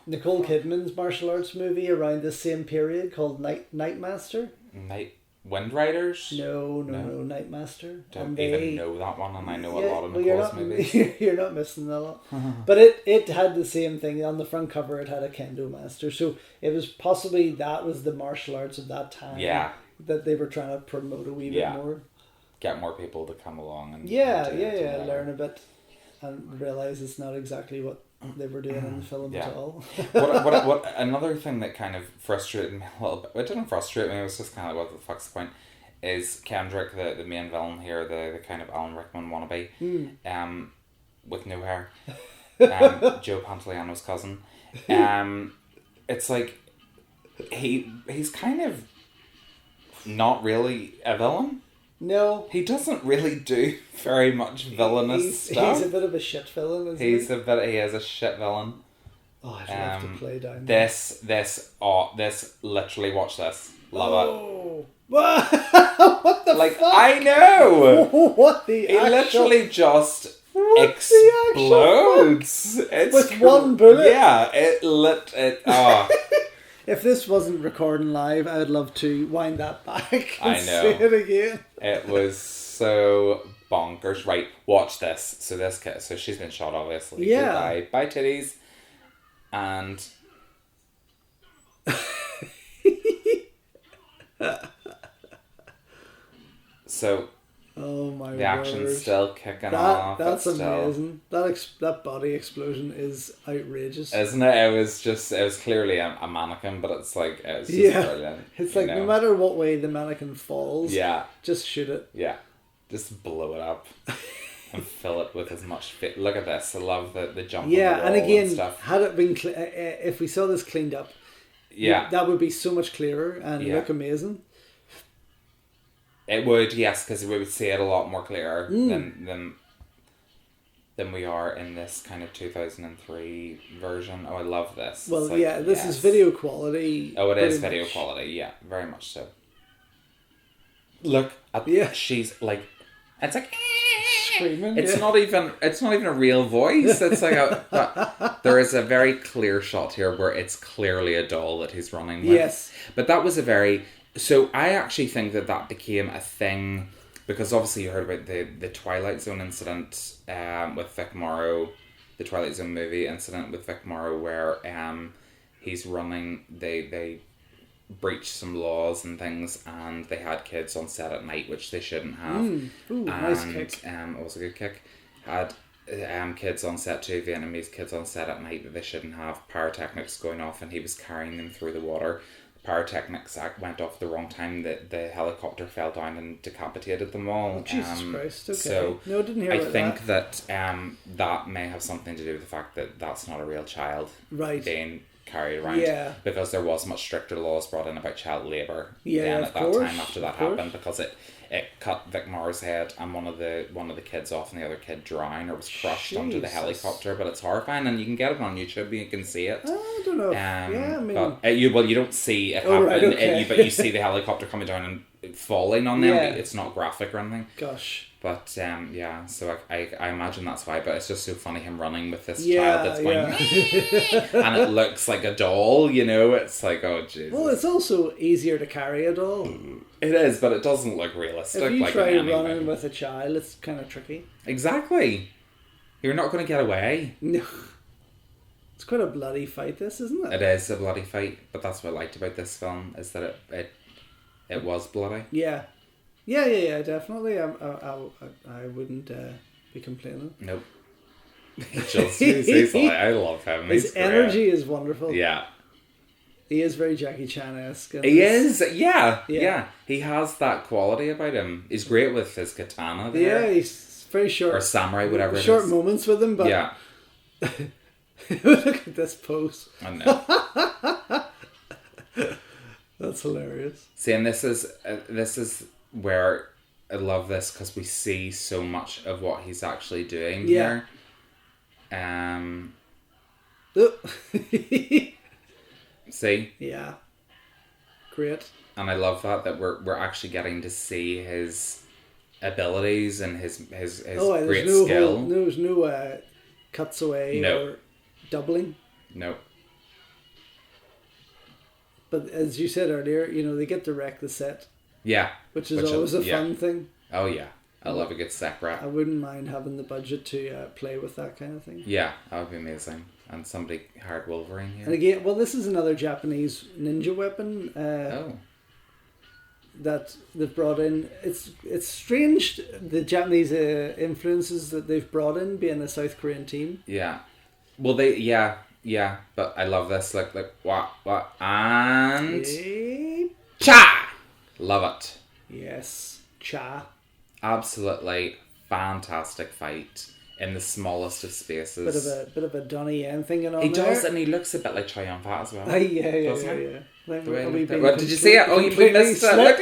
S1: Nicole Kidman's martial arts movie around the same period called Nightmaster.
S2: Wind Riders?
S1: No, Nightmaster.
S2: Don't even know that one, and I know a lot of Nicole's movies.
S1: You're not missing a lot. But it had the same thing. On the front cover, it had a kendo master. So it was possibly that was the martial arts of that time.
S2: Yeah.
S1: That they were trying to promote a wee bit more.
S2: Get more people to come along and
S1: learn a bit and realise it's not exactly what they were doing in the film at all.
S2: what another thing that kind of frustrated me a little bit, it didn't frustrate me, it was just kind of like, what the fuck's the point, is Kendrick, the main villain here, the kind of Alan Rickman wannabe, with no hair, Joe Pantoliano's cousin. It's like, he's kind of not really a villain.
S1: No.
S2: He doesn't really do very much villainous stuff.
S1: He's a bit of a shit villain, isn't he?
S2: He is a shit villain.
S1: Oh, I'd love to play down
S2: this literally, watch this. Love it.
S1: What the fuck?
S2: I know!
S1: What the
S2: He literally just explodes. It's
S1: with one bullet?
S2: Yeah,
S1: If this wasn't recording live, I would love to wind that back and
S2: I know.
S1: see it again.
S2: It was so bonkers. Right, watch this. So this kid, so she's been shot, obviously.
S1: Yeah.
S2: By titties. And... so...
S1: Oh my
S2: The action's
S1: word.
S2: still kicking off.
S1: That's amazing. That body explosion is outrageous.
S2: Isn't it? It was clearly a mannequin, but it's like, it's just brilliant.
S1: It's like, no matter what way the mannequin falls, just shoot it.
S2: Yeah. Just blow it up. And fill it with as much fit. Look at this. I love the jump on the wall
S1: and again,
S2: stuff.
S1: had it been, if we saw this cleaned up, that would be so much clearer and look amazing.
S2: It would, yes, because we would see it a lot more clearer than we are in this kind of 2003 version. Oh, I love this.
S1: Well, this is video quality.
S2: Oh, it is video quality, yeah, very much so. look at
S1: Yeah.
S2: she's like, it's like
S1: Screaming.
S2: it's not even a real voice. It's like but there is a very clear shot here where it's clearly a doll that he's running with.
S1: Yes.
S2: But that was so I actually think that became a thing because obviously you heard about the Twilight Zone incident with Vic Morrow, the Twilight Zone movie incident with Vic Morrow where he's running, they breached some laws and things, and they had kids on set at night, which they shouldn't have.
S1: Ooh, nice kick.
S2: It was a good kick. Had kids on set too, Vietnamese kids on set at night that they shouldn't have. Pyrotechnics going off, and he was carrying them through the water. Pyrotechnics went off the wrong time. The helicopter fell down and decapitated them all.
S1: Oh, Jesus Christ! Okay.
S2: So
S1: no, I didn't hear
S2: I
S1: about
S2: think that that may have something to do with the fact that that's not a real child being carried around.
S1: Yeah.
S2: Because there was much stricter laws brought in about child labour.
S1: Yeah,
S2: at that time after that happened, because it cut Vic Morrow's head and one of the kids off and the other kid drowned or was crushed onto the helicopter. But it's horrifying, and you can get it on YouTube. You can see it.
S1: I don't know. Yeah, I mean,
S2: but you don't see it happen.
S1: Right, okay.
S2: But you see the helicopter coming down and falling on them.
S1: Yeah.
S2: It's not graphic or anything.
S1: Gosh.
S2: But so I imagine that's why. But it's just so funny him running with this
S1: Yeah,
S2: child that's going, and it looks like a doll. You know, it's like, oh Jesus.
S1: Well, it's also easier to carry a doll.
S2: It is, but it doesn't look realistic.
S1: If you
S2: like
S1: try
S2: in any
S1: running
S2: way.
S1: with a child, it's kind of tricky.
S2: Exactly. You're not going to get away.
S1: No. It's quite a bloody fight, this, isn't it?
S2: It is a bloody fight, but that's what I liked about this film, is that it was bloody.
S1: Yeah. Yeah, definitely. I wouldn't be complaining.
S2: Nope. He's like, I love him.
S1: His energy is wonderful.
S2: Yeah.
S1: He is very Jackie Chan-esque.
S2: He is, yeah. He has that quality about him. He's great with his katana there.
S1: Yeah, he's very short.
S2: Or samurai, whatever it is.
S1: Short moments with him, but...
S2: Yeah.
S1: Look at this pose.
S2: I know.
S1: That's hilarious.
S2: See, and this is where I love this, because we see so much of what he's actually doing here. See?
S1: Yeah. Great.
S2: And I love that we're actually getting to see his abilities and his great skill.
S1: There's no cuts away or doubling.
S2: No.
S1: But as you said earlier, they get to wreck the set.
S2: Yeah.
S1: Which is always a fun thing.
S2: Oh, yeah. I love a good set wrap.
S1: I wouldn't mind having the budget to play with that kind of thing.
S2: Yeah, that would be amazing. And somebody hired Wolverine here.
S1: And again, this is another Japanese ninja weapon that they've brought in. It's strange, the Japanese influences that they've brought in, being a South Korean team.
S2: Yeah. Well, but I love this. Like what, and... Cha! Love it.
S1: Yes. Cha.
S2: Absolutely fantastic fight in the smallest of spaces.
S1: Bit of a Donnie Yen thing going on.
S2: He does, and he looks a bit like Chow Yun-fat as well.
S1: Yeah.
S2: What, did you see it? Oh, you missed it. Look.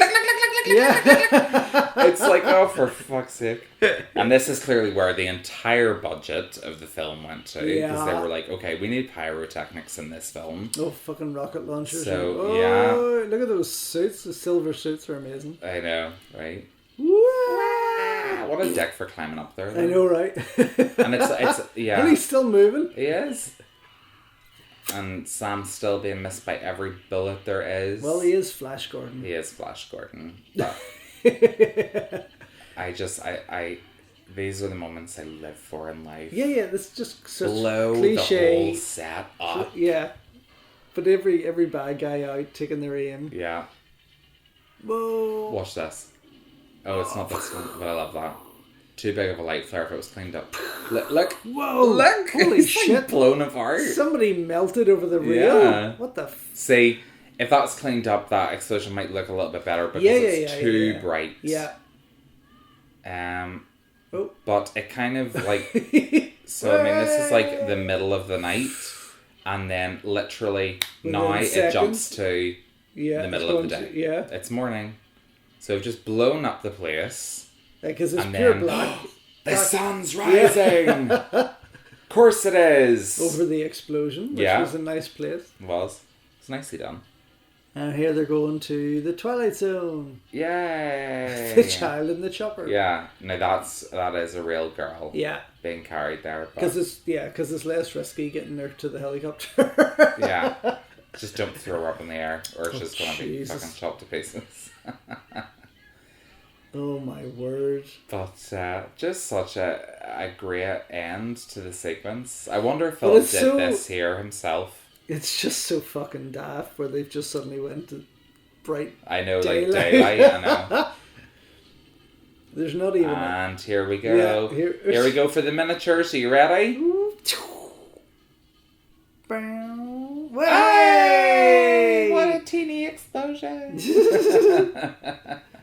S2: Yeah. It's like, oh, for fuck's sake. And this is clearly where the entire budget of the film went to, because they were like, okay, we need pyrotechnics in this film.
S1: Oh, fucking rocket launchers.
S2: So, yeah.
S1: Look at those suits. The silver suits are amazing.
S2: I know, right?
S1: Wah!
S2: What a dick for climbing up there, though.
S1: I know, right?
S2: And it's yeah.
S1: And he's still moving.
S2: He is. And Sam's still being missed by every bullet there is.
S1: Well, he is Flash Gordon.
S2: He is Flash Gordon. But these are the moments I live for in life.
S1: Yeah, this is just such
S2: Blow
S1: cliche.
S2: The whole set up.
S1: Yeah. But every bad guy out taking their aim.
S2: Yeah.
S1: Whoa.
S2: Watch this. Oh, it's not this one, but I love that. Too big of a light flare if it was cleaned up. Look.
S1: Whoa.
S2: Look.
S1: Holy
S2: it's
S1: shit.
S2: Like blown apart.
S1: Somebody melted over the rail.
S2: Yeah.
S1: What the
S2: See, if that's cleaned up, that explosion might look a little bit better because it's too bright.
S1: Yeah.
S2: But it kind of like... So, I mean, this is like the middle of the night. And then literally now it jumps to the middle of the day.
S1: Yeah.
S2: It's morning. So we've just blown up the place.
S1: Because it's pure black.
S2: The sun's rising! Of course it is!
S1: Over the explosion, which was a nice place.
S2: It was. It's nicely done.
S1: And here they're going to the Twilight Zone.
S2: Yay!
S1: The child in the chopper.
S2: Yeah, no, that is a real girl.
S1: Yeah.
S2: Being carried there.
S1: Because it's less risky getting her to the helicopter.
S2: Yeah. Just don't throw her up in the air, or it's just going to be
S1: Jesus.
S2: fucking chopped to pieces.
S1: Oh my word.
S2: But just such a great end to the sequence. I wonder if Philip did this here himself.
S1: It's just so fucking daft where they've just suddenly went to bright
S2: daylight. I know.
S1: There's not even
S2: And here we go.
S1: Yeah,
S2: here we go for the miniatures. Are you ready?
S1: Hey!
S2: What a teeny explosion.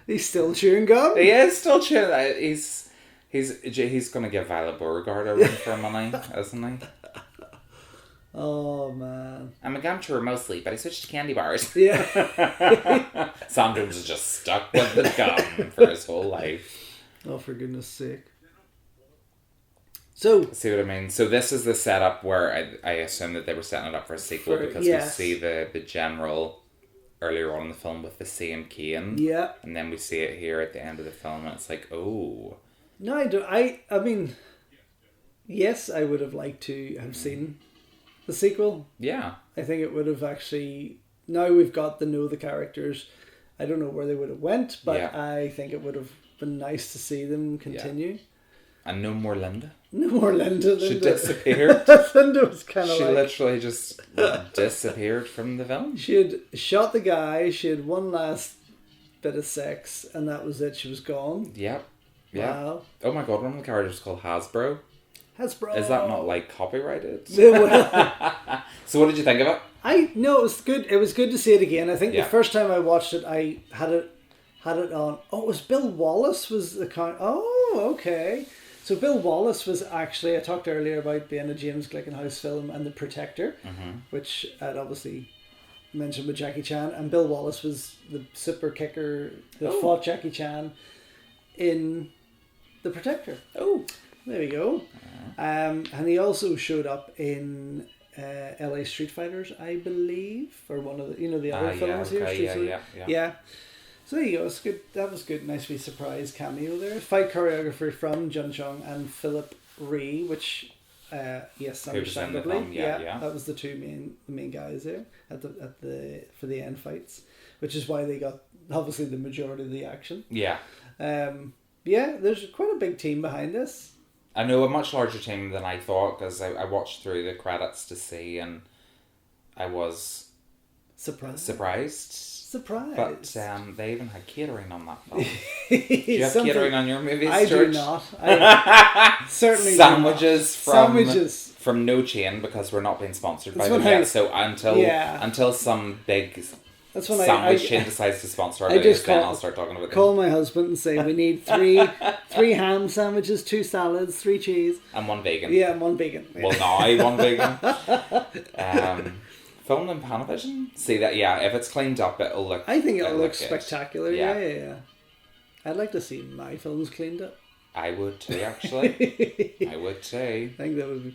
S1: He's still chewing gum?
S2: He is still chewing. He's going to give Violet Beauregard a run for money, isn't he?
S1: Oh, man.
S2: I'm a gum chewer mostly, but I switched to candy bars.
S1: Yeah.
S2: Sam Jones is just stuck with the gum for his whole life.
S1: Oh, for goodness sake. So,
S2: See what I mean? So this is the setup where I assume that they were setting it up for a sequel because we see the general earlier on in the film with the same cane.
S1: Yeah.
S2: And then we see it here at the end of the film and it's like, oh.
S1: No, I don't. I mean, yes, I would have liked to have seen the sequel.
S2: Yeah.
S1: I think it would have actually... Now we've got to know the characters. I don't know where they would have went, but yeah. I think it would have been nice to see them continue.
S2: Yeah. And no more Linda.
S1: No more Linda.
S2: She disappeared.
S1: Linda was kind of
S2: She literally just disappeared from the film.
S1: She had shot the guy. She had one last bit of sex, and that was it. She was gone.
S2: Yep. Yeah.
S1: Wow.
S2: Oh my god, one of the characters is called Hasbro.
S1: Hasbro.
S2: Is that not like copyrighted? So what did you think of it?
S1: No, it was good. It was good to see it again. I think
S2: Yeah.
S1: the first time I watched it, I had it on. Oh, it was Bill Wallace was the kind. Oh, okay. So Bill Wallace was actually, I talked earlier about being a James Glickenhaus film and The Protector, which I'd obviously mentioned with Jackie Chan, and Bill Wallace was the super kicker that fought Jackie Chan in The Protector.
S2: Oh,
S1: there we go. And he also showed up in LA Street Fighters, I believe, or one of the other films here. Yeah. So there you go. It's good. That was good. Nice wee surprise cameo there. Fight choreography from Jun Chung and Philip Rhee, which, yes, understandably, that was the two main guys there at the for the end fights, which is why they got obviously the majority of the action.
S2: Yeah.
S1: There's quite a big team behind this.
S2: I know, a much larger team than I thought, because I watched through the credits to see, and I was surprised. But they even had catering on that film. Do you have catering on your movies,
S1: I
S2: George?
S1: do not. I certainly
S2: sandwiches from No Chain, because we're not being sponsored by them yet. So until some big sandwich chain decides to sponsor our videos, then I'll start talking about them.
S1: Call my husband and say we need three ham sandwiches, 2 salads, 3 cheese,
S2: and 1 vegan.
S1: Yeah, and 1 vegan. Yeah.
S2: Well, now 1 vegan. Filmed in Panavision. See that? Yeah, if it's cleaned up, it'll look.
S1: I think it'll look spectacular.
S2: Yeah.
S1: Yeah. I'd like to see my films cleaned up.
S2: I would too, actually. I would too.
S1: I think that would be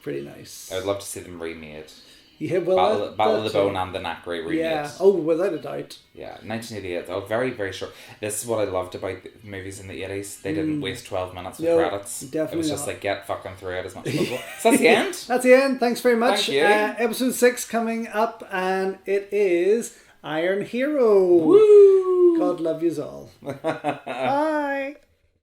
S1: pretty nice.
S2: I would love to see them remade.
S1: Yeah, well,
S2: Battle of the Bone and the Nacre remade.
S1: Yeah. Oh, without a doubt.
S2: Yeah, 1988. Oh, very, very short. This is what I loved about the movies in the 80s. They didn't waste 12 minutes with credits.
S1: Definitely
S2: it was just like, get fucking through it as much as possible. So that's the end.
S1: That's the end. Thanks very much.
S2: Thank you.
S1: Episode 6 coming up, and it is Iron Hero.
S2: Woo!
S1: God love yous all. Bye.